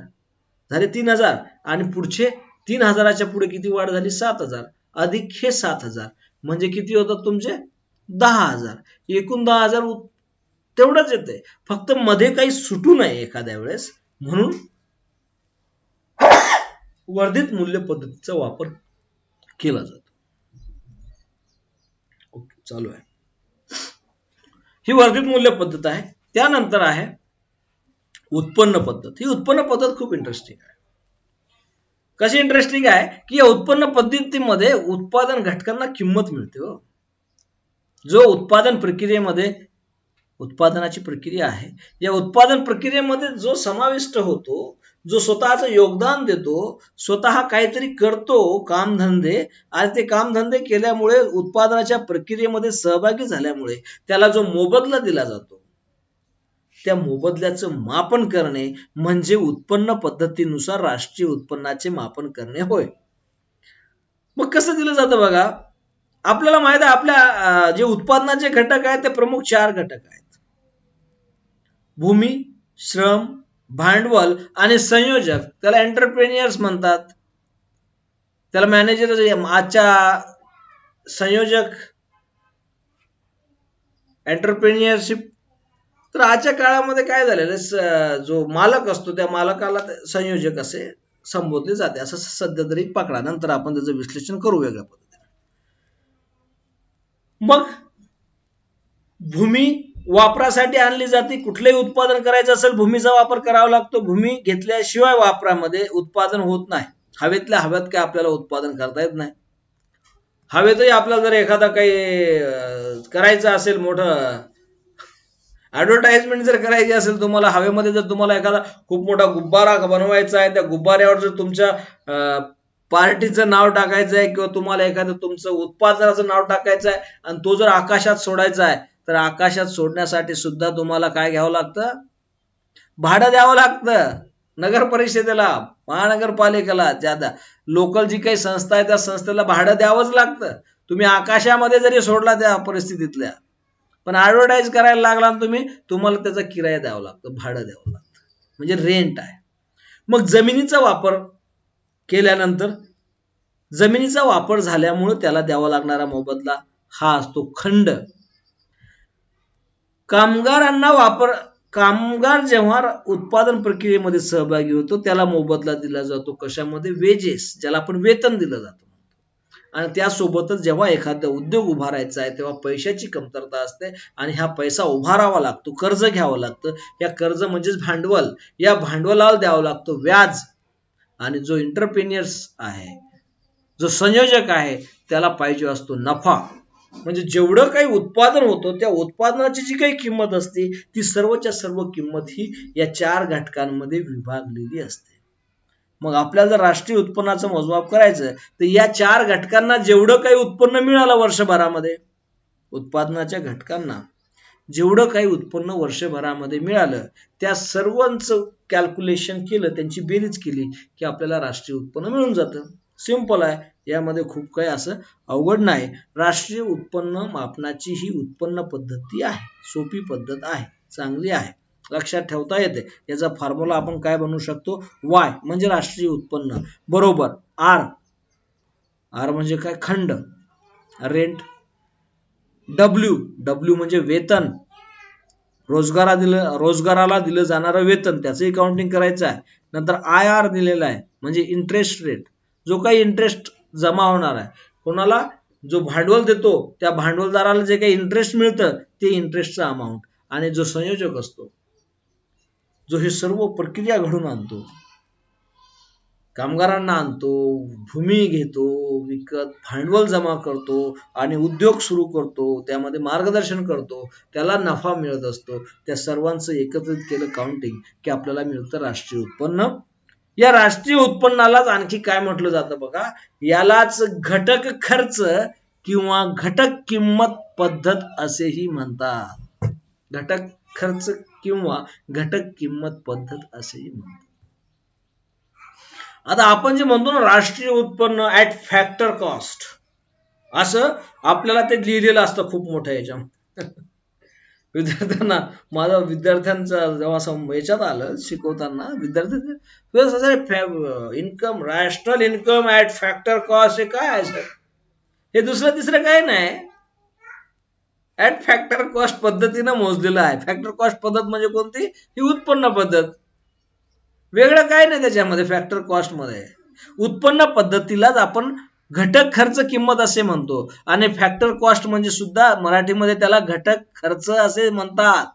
झाले, 3000 आणि पुढचे 3000च्या पुढे किती वाढ झाली? 7000 अधिक हे 7000 म्हणजे किती होतात तुमचे? 10,000. एकूण 10,000 तेवढंच येते. फक्त मध्ये काही सुटू नये एखाद्या वेळेस म्हणून वर्धित मूल्य पद्धतीचा वापर केला जातो. ओके, चालू आहे. ही वर्धित मूल्य पद्धत आहे. त्यानंतर आहे उत्पन्न पद्धत. ही उत्पन्न पद्धत खूप इंटरेस्टिंग आहे. कशी इंटरेस्टिंग आहे की या उत्पन्न पद्धतीमध्ये उत्पादन घटकांना किंमत मिळते. जो उत्पादन प्रक्रियेमध्ये उत्पादनाची प्रक्रिया आहे, या उत्पादन प्रक्रियेमध्ये जो समाविष्ट होतो, जो स्वतःचं योगदान देतो, स्वतः काहीतरी करतो कामधंदे, आणि ते कामधंदे केल्यामुळे उत्पादनाच्या प्रक्रियेमध्ये सहभागी झाल्यामुळे त्याला जो मोबदला दिला जातो, त्या मोबदल्याचं मापन करणे म्हणजे उत्पन्न पद्धतीनुसार राष्ट्रीय उत्पन्नाचे मापन करणे होय. मग कसं दिलं जातं बघा. आपल्याला माहित आहे आपल्या जे उत्पादनाचे घटक आहेत ते प्रमुख 4 घटक आहेत. भूमी, श्रम, भांडवल आणि संयोजक. त्याला एंटरप्रेन्युअर्स म्हणतात, त्याला मॅनेजर. आजच्या संयोजक एंटरप्रेन्युअरशिप. तर आजच्या काळामध्ये काय झालेलं, जो मालक असतो त्या मालकाला संयोजक असे संबोधले जाते, असं सध्या तरी पकडा. नंतर आपण त्याचं विश्लेषण करू वेगळ्या पद्धतीने. मग भूमी वापरासाठी आणली जाते. कुठलेही उत्पादन करायचं असेल भूमीचा वापर करावा लागतो. भूमी घेतल्याशिवाय वापरामध्ये उत्पादन होत नाही. हवेतल्या हवेत काय आपल्याला उत्पादन करता येत नाही. हवेतही आपल्याला जर एखादा काही करायचं असेल, मोठं ऍडव्हर्टाइजमेंट जर करायची असेल तुम्हाला, हवेमध्ये जर तुम्हाला एखादा खूप मोठा गुब्बारा बनवायचा आहे, त्या गुब्बाऱ्यावर जर तुमच्या पार्टीचं नाव टाकायचं आहे किंवा तुम्हाला एखादं तुमचं उत्पादनाचं नाव टाकायचं आहे आणि तो जर आकाशात सोडायचा आहे, तर आकाशात सोडण्यासाठी सुद्धा तुम्हाला काय घ्यावं लागतं? भाडं द्यावं लागतं. नगर परिषदेला, महानगरपालिकेला, ज्यादा लोकल जी काही संस्था आहे त्या संस्थेला भाडं द्यावंच लागतं. तुम्ही आकाशामध्ये जरी सोडला त्या परिस्थितीतल्या, पण ऍडव्हर्टाइज करायला लागला तुम्हाला त्याचा किराया द्यावा लागतो, भाडं द्यावं लागतं, म्हणजे रेंट आहे. मग जमिनीचा वापर केल्यानंतर, जमिनीचा वापर झाल्यामुळे त्याला द्यावा लागणारा मोबदला हा असतो खंड. कामगार जेव्हा उत्पादन प्रक्रियेमध्ये सहभागी होतो त्याला मोबदला दिला जातो. कशामध्ये? वेजेस, ज्याला आपण वेतन दिलं जातं. आणि त्यासोबतच जेव्हा एखादा उद्योग उभारायचा आहे तेव्हा पैशाची कमतरता असते आणि हा पैसा उभारावा लागतो, कर्ज घ्यावं लागतं. या कर्ज म्हणजेच भांडवल, या भांडवलाला द्यावं लागतं व्याज. आणि जो एंटरप्रेन्युअर्स आहे, जो संयोजक आहे, त्याला पाहिजे असतो नफा. म्हणजे जेवढं काही उत्पादन होतं त्या उत्पादनाची जी काही किंमत असते ती सर्वच्या सर्व किंमत ही या 4 घटकांमध्ये विभागलेली असते. मग आपल्याला जर राष्ट्रीय उत्पन्नाचं मोजमाप करायचं तर या 4 घटकांना जेवढं काही उत्पन्न मिळालं वर्षभरामध्ये, उत्पादनाच्या घटकांना जेवढं काही उत्पन्न वर्षभरामध्ये मिळालं त्या सर्वांचं कॅल्क्युलेशन केलं, त्यांची बेरीज केली की आपल्याला राष्ट्रीय उत्पन्न मिळून जातं. सिंपल आहे. यामध्ये खूप काही असं अवघड नाही. राष्ट्रीय उत्पन्न मापनाची ही उत्पन्न पद्धती आहे, सोपी पद्धत आहे, चांगली आहे, लक्षात ठेवता येते. याचा फॉर्म्युला आपण काय बनवू शकतो, वाय म्हणजे राष्ट्रीय उत्पन्न बरोबर आर, आर म्हणजे काय, खंड, रेंट, डब्ल्यू, डब्ल्यू म्हणजे वेतन, रोजगाराला दिलं जाणारं वेतन, त्याचंही काउंटिंग करायचं आहे. नंतर आय आर दिलेला आहे म्हणजे इंटरेस्ट रेट, जो काही इंटरेस्ट जमा होणार आहे, कोणाला, जो भांडवल देतो त्या भांडवलदाराला जे काही इंटरेस्ट मिळतं ते इंटरेस्टचा अमाऊंट, आणि जो संयोजक असतो, जो हे सर्व प्रक्रिया घडून आणतो, कामगारांना आणतो, भूमी घेतो विकत, भांडवल जमा करतो आणि उद्योग सुरू करतो, त्यामध्ये मार्गदर्शन करतो, त्याला नफा मिळत असतो, त्या सर्वांचं एकत्रित केलं काउंटिंग की आपल्याला मिळतं राष्ट्रीय उत्पन्न. या राष्ट्रीय उत्पन्नालाच आणखी काय म्हटलं जातं बघा, यालाच घटक खर्च किंवा घटक किंमत पद्धत असेही म्हणतात. घटक खर्च किंवा घटक किंमत पद्धत असेही म्हणतात. आता आपण जे म्हणतो ना राष्ट्रीय उत्पन्न ऍट फॅक्टर कॉस्ट, असं आपल्याला ते लिहिलेलं असतं खूप मोठ्या याच्यात. विद्यार्थ्यांना, माझा विद्यार्थ्यांचा जेव्हा याच्यात आलं शिकवताना, विद्यार्थी income, rational income at factor cost हे काय आहे सर, हे दुसरं तिसरं काय नाही, ऍट फॅक्टर कॉस्ट पद्धतीनं मोजलेलं आहे. फॅक्टर कॉस्ट पद्धत म्हणजे कोणती, ही उत्पन्न पद्धत, वेगळं काय नाही त्याच्यामध्ये. फॅक्टर कॉस्ट मध्ये उत्पन्न पद्धतीलाच आपण घटक खर्च किंमत असे म्हणतो, आणि फॅक्टर कॉस्ट म्हणजे सुद्धा मराठीमध्ये त्याला घटक खर्च असे म्हणतात.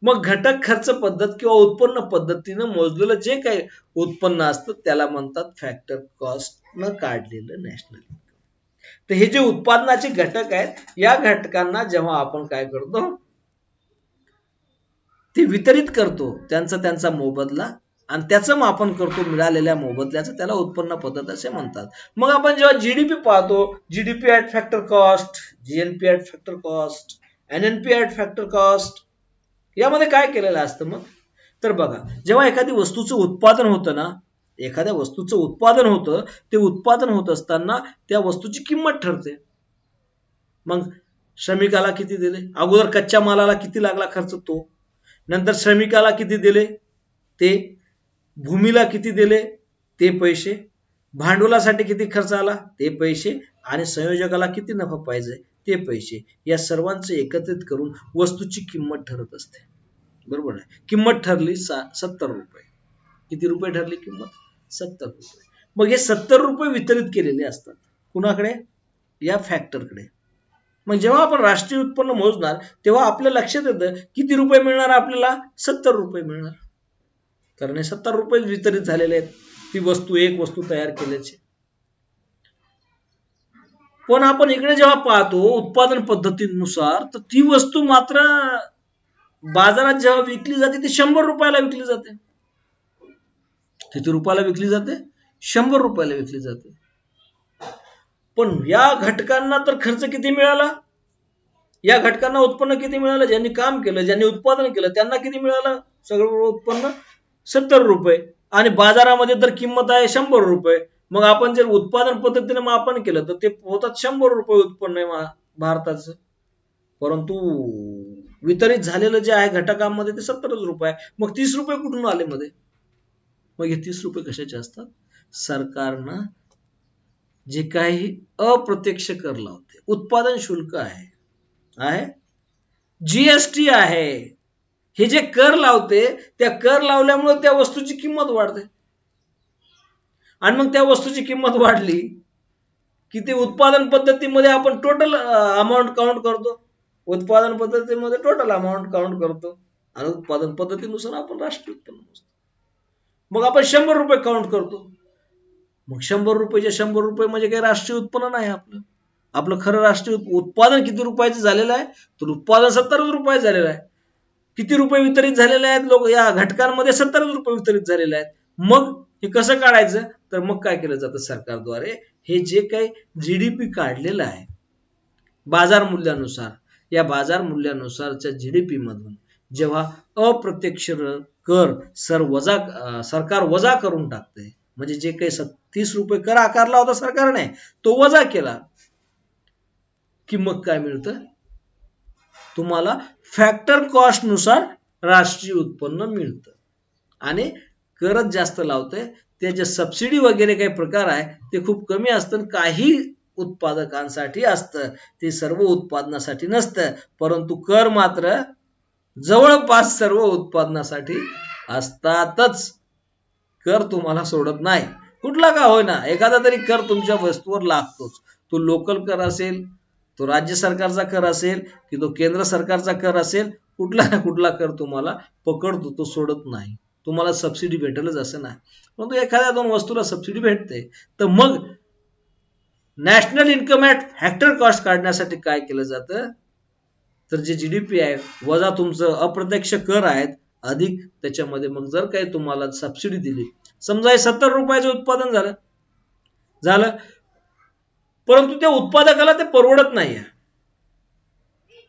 मग घटक खर्च पद्धत किंवा उत्पन्न पद्धतीनं मोजलेलं जे काही उत्पन्न असतं त्याला म्हणतात फॅक्टर कॉस्ट न काढलेलं नॅशनल इन्कम. तर हे जे उत्पादनाचे घटक आहेत, या घटकांना जेव्हा आपण काय करतो, ते वितरित करतो, त्यांचा मोबदला, आणि त्याचं मापन करतो मिळालेल्या मोबदल्याचं, त्याला उत्पन्न पद्धत असे म्हणतात. मग आपण जेव्हा जीडीपी पाहतो, GDP at factor cost, GNP at factor cost, NNP at factor cost, यामध्ये काय केलेलं असतं मग, तर बघा, जेव्हा एखादी वस्तूचं उत्पादन होतं ना, एखाद्या वस्तूचं उत्पादन होतं, ते उत्पादन होत असताना त्या वस्तूची किंमत ठरते. मग श्रमिकाला किती दिले, अगोदर कच्च्या मालाला किती लागला खर्च तो, नंतर श्रमिकाला किती दिले ते, भूमीला किती दिले ते पैसे, भांडवलासाठी किती खर्च आला ते पैसे, आणि संयोजकाला किती नफा पाहिजे ते पैसे, या सर्वांचे एकत्रित करून वस्तूची किंमत ठरत असते. बरोबर आहे, किंमत ठरली 70 रुपये. किती रुपये ठरली किंमत, 70 रुपये. मग हे 70 रुपये वितरित केलेले असतात कुणाकडे, या फॅक्टरकडे. मग जेव्हा आपण राष्ट्रीय उत्पन्न मोजणार तेव्हा आपल्या लक्षात येतं किती रुपये मिळणार आपल्याला, 70 रुपये मिळणार, कारण हे 70 रुपये वितरित झालेले आहेत ती वस्तू, एक वस्तू तयार केल्याची. पण आपण इकडे जेव्हा पाहतो उत्पादन पद्धतीनुसार, तर ती वस्तू मात्र बाजारात जेव्हा विकली जाते ती 100 रुपयाला विकली जाते. किती रुपयाला विकली जाते, 100 रुपयाला विकली जाते. पण या घटकांना तर खर्च किती मिळाला, या घटकांना उत्पन्न किती मिळालं, ज्यांनी काम केलं, ज्यांनी उत्पादन केलं, त्यांना किती मिळालं, सगळं उत्पन्न 70 रुपये, आणि बाजारामध्ये तर किंमत आहे 100 रुपये. मग आपण जर उत्पादन पद्धतीने मापन केलं तर ते होतात 100 रुपये उत्पन्न आहे भारताचं, परंतु वितरित झालेलं जे आहे घटकांमध्ये ते 70 रुपये आहे. मग 30 रुपये कुठून आले मध्ये, मग हे 30 रुपये कशाचे असतात, सरकारनं जे काही अप्रत्यक्ष कर लावते, उत्पादन शुल्क आहे, जीएसटी आहे, हे जे कर लावते, त्या कर लावल्यामुळे त्या वस्तूची किंमत वाढते, आणि मग त्या वस्तूची किंमत वाढली की ते उत्पादन पद्धतीमध्ये आपण टोटल अमाऊंट काउंट करतो, उत्पादन पद्धतीमध्ये टोटल अमाऊंट काउंट करतो, आणि उत्पादन पद्धतीनुसार आपण राष्ट्रीय उत्पन्न मोजतो. मग आपण 100 रुपये काउंट करतो, मग 100 रुपयाचे 100 रुपये म्हणजे काही राष्ट्रीय उत्पन्न नाही आपलं. आपलं खरं राष्ट्रीय उत्पादन किती रुपयाचं झालेलं आहे, तर उत्पादन 70 रुपये झालेलं आहे. किती रुपये वितरित झालेले आहेत लोक या घटकांमध्ये, 70 रुपये वितरित झालेले आहेत. मग हे कसं काढायचं, तर मग काय केलं जातं सरकारद्वारे, हे जे काही जीडीपी काढलेलं आहे बाजार मूल्यानुसार, या बाजार मूल्यानुसारच्या जीडीपी मधून जेव्हा अप्रत्यक्ष कर सरकार वजा करून टाकते, म्हणजे जे काही 30 रुपये कर आकारला होता सरकारने तो वजा केला की मग काय मिळतं, तुम्हाला फॅक्टर कॉस्ट नुसार राष्ट्रीय उत्पन्न मिळतं. आणि करच जास्त लावतंय, त्याचे सबसिडी वगैरे काही प्रकार आहे ते खूप कमी असतं, काही उत्पादकांसाठी असतं, ते सर्व उत्पादनासाठी नसतं, परंतु कर मात्र जवळपास सर्व उत्पादनासाठी असतातच. कर तुम्हाला सोडत नाही, कुठला का होईना एखादा तरी कर तुमच्या वस्तूवर लागतोच. तो लोकल कर असेल, तो राज्य सरकारचा कर असेल, की तो केंद्र सरकारचा कर असेल, कुठला ना कुठला कर तुम्हाला पकडतो, तो सोडत नाही. तुम्हाला सबसिडी भेटेलच असं नाही, परंतु एखाद्या 2 वस्तूला सबसिडी भेटते. तर मग national income at factor cost काढण्यासाठी काय केलं जातं, तर जे जीडीपी आहे वजा तुमचं अप्रत्यक्ष कर आहेत अधिक त्याच्यामध्ये मग जर काही तुम्हाला सबसिडी दिली, समजा हे 70 रुपयाचं उत्पादन झालं, परंतु त्या उत्पादकाला ते परवडत नाहीये,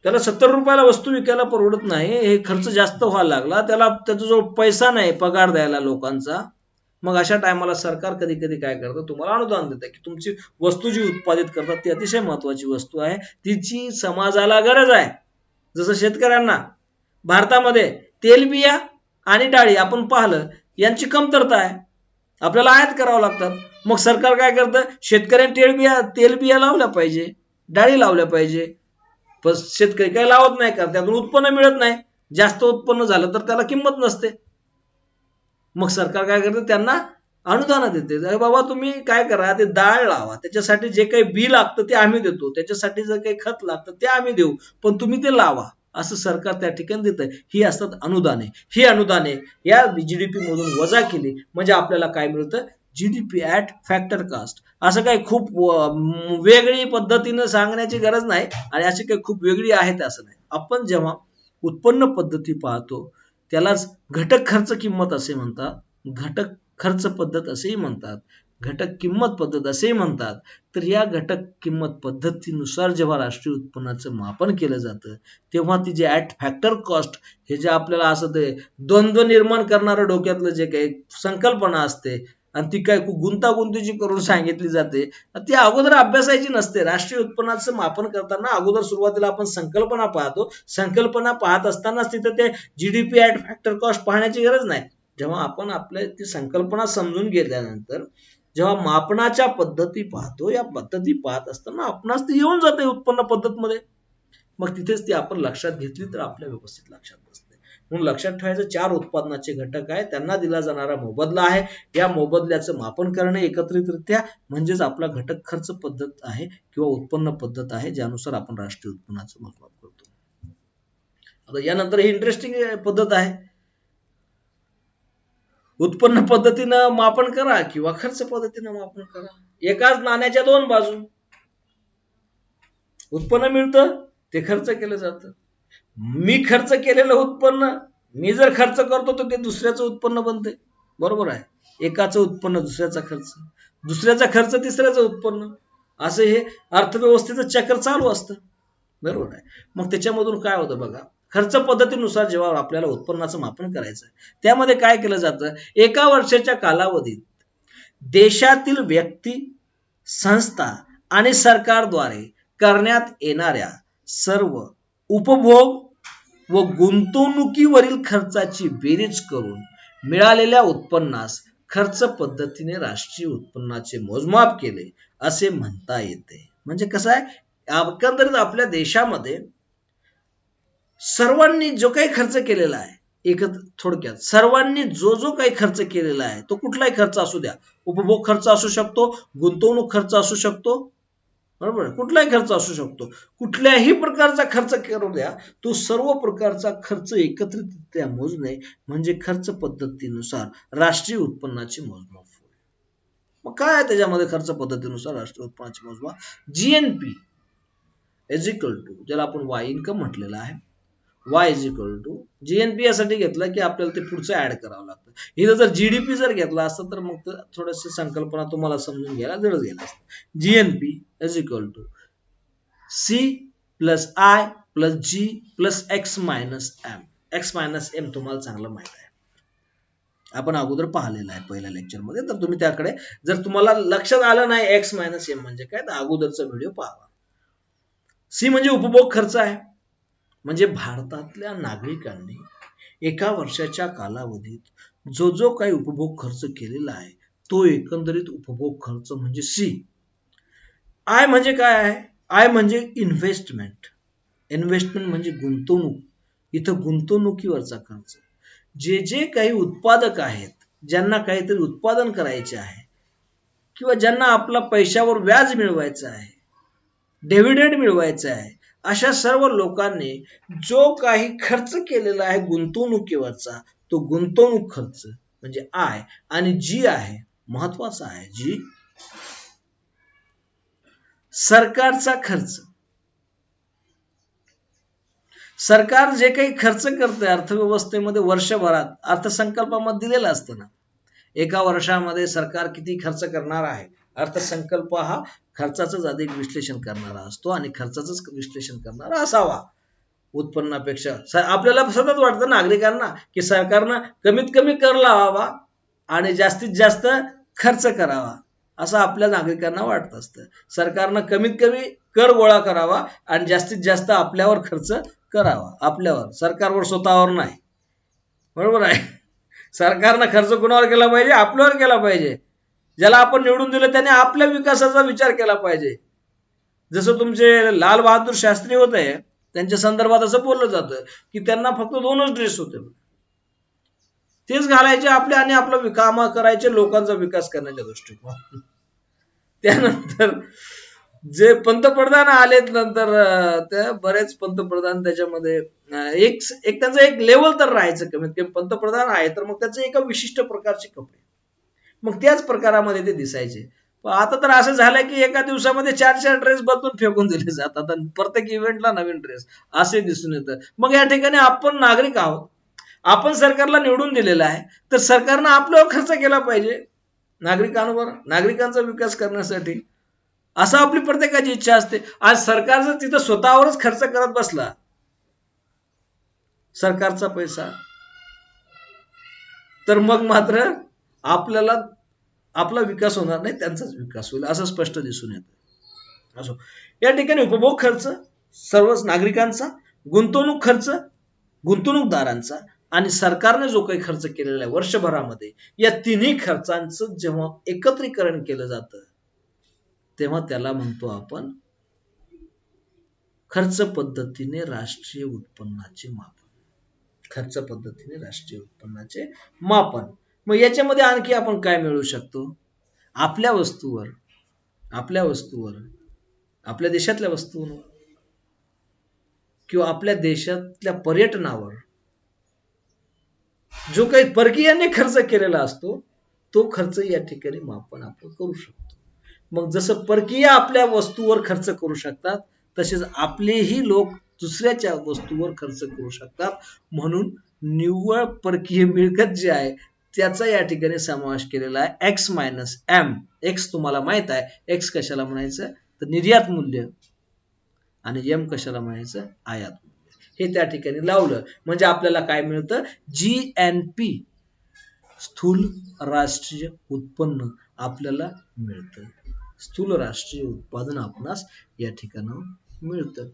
त्याला 70 रुपयाला वस्तू विकायला परवडत नाही, हे खर्च जास्त व्हायला लागला, त्याला त्याचा जो पैसा नाही पगार द्यायला लोकांचा, मग अशा टायमाला सरकार कधी कधी काय करतं, तुम्हाला अनुदान देतं की तुमची वस्तू जी उत्पादित करतात ती अतिशय महत्वाची वस्तू आहे, तिची समाजाला गरज आहे. जसं शेतकऱ्यांना भारतामध्ये तेलबिया आणि डाळी आपण पाहिलं यांची कमतरता आहे, आपल्याला आयात करावं लागतात. मग सरकार काय करतं, शेतकऱ्यांनी तेलबिया लावल्या पाहिजे, डाळी लावल्या पाहिजे, पण शेतकरी काय लावत नाही का, त्यातून उत्पन्न मिळत नाही, जास्त उत्पन्न झालं तर त्याला किंमत नसते. मग सरकार काय करते, त्यांना अनुदान देते, अरे बाबा तुम्ही काय करा, ते डाळ लावा, त्याच्यासाठी जे काही बी लागतं ते आम्ही देतो, त्याच्यासाठी जर काही खत लागतं ते आम्ही देऊ, पण तुम्ही ते लावा, असं सरकार त्या ठिकाणी देतं. ही असतात अनुदाने. ही अनुदाने या जीडीपी मधून वजा केली म्हणजे आपल्याला काय मिळतं, जीडीपी ऍट फॅक्टर कास्ट. असं काही खूप वेगळी पद्धतीनं सांगण्याची गरज नाही आणि अशी काही खूप वेगळी आहेत असं नाही. आपण जेव्हा उत्पन्न पद्धती पाहतो त्यालाच घटक खर्च किंमत असे म्हणतात, घटक खर्च पद्धत असेही म्हणतात, घटक किंमत पद्धत असेही म्हणतात. तर या घटक किंमत पद्धतीनुसार जेव्हा राष्ट्रीय उत्पन्नाचं मापन केलं जातं तेव्हा ती जे ऍट फॅक्टर कॉस्ट हे जे आपल्याला असं ते द्वंद्व निर्माण करणारं डोक्यातलं जे काही संकल्पना असते आणि ती काय गुंतागुंतीची करून सांगितली जाते, ती अगोदर अभ्यासायची नसते. राष्ट्रीय उत्पन्नाचं मापन करताना अगोदर सुरुवातीला आपण संकल्पना पाहतो, संकल्पना पाहत असतानाच तिथं ते जीडीपी ऍट फॅक्टर कॉस्ट पाहण्याची गरज नाही. जेव्हा आपण आपल्या ती संकल्पना समजून घेतल्यानंतर जेव्हा मापनाच्या पद्धती पाहतो, या पद्धती पाहत असताना आपणास ती येऊन जाते उत्पन्न पद्धत मध्ये, मग तिथेच ती आपण लक्षात घेतली तर आपल्या व्यवस्थित लक्षात बसते. म्हणून लक्षात ठेवायचं 4 उत्पादनाचे घटक आहे, त्यांना दिला जाणारा मोबदला आहे, या मोबदल्याचं मापन करणे एकत्रितरित्या म्हणजेच आपला घटक खर्च पद्धत आहे किंवा उत्पन्न पद्धत आहे, ज्यानुसार आपण राष्ट्रीय उत्पन्नाचं मोजमाप करतो. आता यानंतर ही इंटरेस्टिंग पद्धत आहे, उत्पन्न पद्धतीनं मापन करा किंवा खर्च पद्धतीनं मापन करा, एकाच नाण्याच्या 2 बाजू. उत्पन्न मिळतं ते खर्च केलं जातं, मी खर्च केलेलं उत्पन्न मी जर खर्च करतो तर ते दुसऱ्याचं उत्पन्न बनते, बरोबर आहे. एकाचं उत्पन्न दुसऱ्याचा खर्च, दुसऱ्याचा खर्च तिसऱ्याचं उत्पन्न, असं हे अर्थव्यवस्थेचं चक्र चालू असतं, बरोबर आहे. मग त्याच्यामधून काय होतं बघा, खर्च पद्धतीनुसार जेव्हा आपल्याला उत्पन्नाचं मापन करायचं त्यामध्ये काय केलं जातं, एका वर्षाच्या कालावधीत देशातील व्यक्ती, संस्था आणि सरकारद्वारे करण्यात येणाऱ्या सर्व उपभोग व गुंतवणुकीवरील खर्चाची बेरीज करून मिळालेल्या उत्पन्नास खर्च पद्धतीने राष्ट्रीय उत्पन्नाचे मोजमाप केले असे म्हणता येते. म्हणजे कसं आहे, एकंदरीत आपल्या देशामध्ये सर्वांनी जो काही खर्च केलेला आहे, थोडक्यात सर्वांनी जो जो काही खर्च केलेला आहे तो कुठलाही खर्च असू द्या, उपभोग खर्च असू शकतो, गुंतवणूक खर्च असू शकतो, बरोबर, कुठलाही खर्च असू शकतो, कुठल्याही प्रकारचा खर्च करू द्या, तो सर्व प्रकारचा खर्च एकत्रितरित्या मोजणे म्हणजे खर्च पद्धतीनुसार राष्ट्रीय उत्पन्नाचे मोजमाप. मग काय त्याच्यामध्ये खर्च पद्धतीनुसार राष्ट्रीय उत्पन्नाचे मोजमाप, जीएनपी इज इक्वल टू, ज्याला आपण वाय इन्कम म्हटलेलं आहे, Y is equal to GNP यासाठी घेतलं की आपल्याला ते पुढचं ऍड करावं लागतं. इथं जर जीडीपी जर घेतला असतं तर मग थोडीशी संकल्पना तुम्हाला समजून घ्यायला जड गेलं असतं. GNP is equal to C plus I plus G plus X minus M. X minus M तुम्हाला चांगलं माहित आहे. आपण अगोदर पाहिलेलं आहे पहिल्या लेक्चरमध्ये. तर तुम्ही त्याकडे, जर तुम्हाला लक्षात आलं नाही एक्स मायनस एम म्हणजे काय, तर अगोदरचा व्हिडिओ पाहावा. सी म्हणजे उपभोग खर्च आहे. म्हणजे भारतातल्या नागरिकांनी एका वर्षाच्या कालावधीत जो जो काही उपभोग खर्च केलेला आहे तो एकंदरीत उपभोग खर्च म्हणजे सी. आय म्हणजे काय आहे? आय म्हणजे इन्व्हेस्टमेंट. इन्व्हेस्टमेंट म्हणजे गुंतवणूक. इथं गुंतवणुकीवरचा खर्च. जे जे काही उत्पादक आहेत, ज्यांना काहीतरी उत्पादन करायचे आहे किंवा ज्यांना आपला पैशावर व्याज मिळवायचं आहे, डिव्हिडंड मिळवायचं आहे, अशा सर्व लोकांनी जो काही खर्च केलेला आहे गुंतवणुकीवरचा, तो गुंतवणूक खर्च म्हणजे आय. आणि जी आहे महत्वाचा आहे, जी सरकारचा खर्च. सरकार जे काही खर्च करते अर्थव्यवस्थेमध्ये वर्षभरात, अर्थसंकल्पामध्ये दिलेलं असतं ना, एका वर्षामध्ये सरकार किती खर्च करणार आहे. अर्थसंकल्प हा खर्चाचंच अधिक विश्लेषण करणारा असतो आणि खर्चाचंच विश्लेषण करणारा असावा उत्पन्नापेक्षा. आपल्याला सतत वाटतं नागरिकांना की सरकारनं कमीत कमी कर लावावा आणि जास्तीत जास्त खर्च करावा, असं आपल्या नागरिकांना वाटत असतं. सरकारनं कमीत कमी कर गोळा करावा आणि जास्तीत जास्त आपल्यावर खर्च करावा, आपल्यावर, सरकारवर, स्वतःवर नाही. बरोबर आहे. सरकारनं खर्च कुणावर केला पाहिजे? आपल्यावर केला पाहिजे. ज्याला आपण निवडून दिलं त्याने आपल्या विकासाचा विचार केला पाहिजे. जसं तुमचे लाल बहादूर शास्त्री होते, त्यांच्या संदर्भात असं बोललं जातं की त्यांना फक्त 2च ड्रेस होते, तेच घालायचे आपले आणि आपलं काम करायचे लोकांचा विकास करण्याच्या दृष्टीकोन. त्यानंतर जे पंतप्रधान आलेत नंतर, त्या बरेच पंतप्रधान त्याच्यामध्ये एक त्यांचं एक लेवल तर राहायचं, कमीत कमी पंतप्रधान आहे तर मग त्याचे एका विशिष्ट प्रकारचे कपडे, मग त्याच प्रकारामध्ये ते दिसायचे. आता तर असं झालंय की एका दिवसामध्ये 4 ड्रेस बदलून फेकून दिले जातात आणि प्रत्येक इव्हेंटला नवीन ड्रेस असे दिसून येतं. मग या ठिकाणी आपण नागरिक आहोत, आपण सरकारला निवडून दिलेलं आहे, तर सरकारनं आपल्यावर खर्च केला पाहिजे, नागरिकांवर, नागरिकांचा विकास करण्यासाठी, असं आपली प्रत्येकाची इच्छा असते. आज सरकार जर तिथं स्वतःवरच खर्च करत बसला सरकारचा पैसा, तर मग मात्र आपल्याला आपला विकास होणार नाही, त्यांचाच विकास होईल असं स्पष्ट दिसून येतं. असो, या ठिकाणी उपभोग खर्च सर्वच नागरिकांचा, गुंतवणूक खर्च गुंतवणूकदारांचा आणि सरकारने जो काही खर्च केलेला आहे वर्षभरामध्ये, या तिन्ही खर्चांचं जेव्हा एकत्रीकरण केलं जातं तेव्हा त्याला म्हणतो आपण खर्च पद्धतीने राष्ट्रीय उत्पन्नाचे मापन. खर्च पद्धतीने राष्ट्रीय उत्पन्नाचे मापन. मग याच्यामध्ये आणखी आपण काय मिळवू शकतो? आपल्या वस्तूवर, आपल्या देशातल्या वस्तूंवर किंवा आपल्या देशातल्या पर्यटनावर जो काही परकीयांनी खर्च केलेला असतो तो खर्च या ठिकाणी मापन आपण करू शकतो. मग जसं परकीय आपल्या वस्तूवर खर्च करू शकतात, तसेच आपलेही लोक दुसऱ्याच्या वस्तूवर खर्च करू शकतात. म्हणून निव्वळ परकीय मिळकत जी आहे त्याचा या ठिकाणी समावेश केलेला आहे एक्स मायनस एम. एक्स तुम्हाला माहित आहे, एक्स कशाला म्हणायचं तर निर्यात मूल्य, आणि एम कशाला म्हणायचं, आयात मूल्य. हे त्या ठिकाणी लावलं म्हणजे आपल्याला काय मिळतं, GNP, स्थूल राष्ट्रीय उत्पन्न आपल्याला मिळतं. स्थूल राष्ट्रीय उत्पादन आपणास या ठिकाणी मिळतं.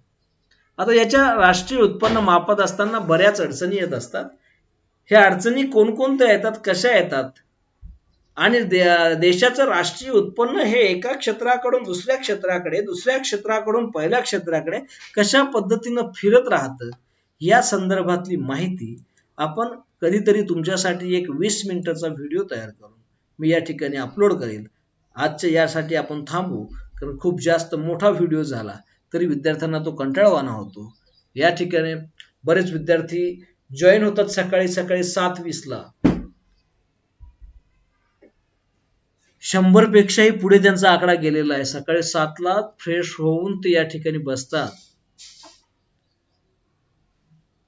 आता याच्या राष्ट्रीय उत्पन्न मापत असताना बऱ्याच अडचणी येत असतात. ह्या अडचणी कोणकोणत्या येतात, कशा येतात, आणि देशाचं राष्ट्रीय उत्पन्न हे एका क्षेत्राकडून दुसऱ्या क्षेत्राकडे, दुसऱ्या क्षेत्राकडून पहिल्या क्षेत्राकडे कशा पद्धतीनं फिरत राहतं, या संदर्भातली माहिती आपण कधीतरी तुमच्यासाठी एक 20 मिनिटाचा व्हिडिओ तयार करून मी या ठिकाणी अपलोड करेल. आजच्या यासाठी आपण थांबू, कारण खूप जास्त मोठा व्हिडिओ झाला तरी विद्यार्थ्यांना तो कंटाळवाणा होतो. या ठिकाणी बरेच विद्यार्थी जॉईन होतात सकाळी 7:20ला. 100 पेक्षाही पुढे त्यांचा आकडा गेलेला आहे. सकाळी 7ला फ्रेश होऊन ते या ठिकाणी बसतात.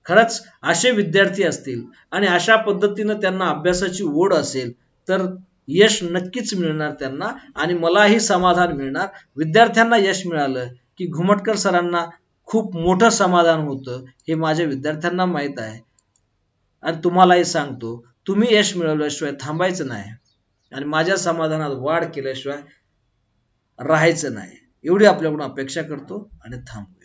खरंच असे विद्यार्थी असतील आणि अशा पद्धतीनं त्यांना अभ्यासाची ओढ असेल तर यश नक्कीच मिळणार त्यांना, आणि मलाही समाधान मिळणार. विद्यार्थ्यांना यश मिळालं की घुमटकर सरांना खूप मोठं समाधान होतं, हे माझ्या विद्यार्थ्यांना माहित आहे आणि तुम्हालाही सांगतो. तुम्ही यश मिळवल्याशिवाय थांबायचं नाही आणि माझ्या समाधानात वाढ केल्याशिवाय राहायचं नाही, एवढी आपल्याकडून अपेक्षा करतो आणि थांबतो.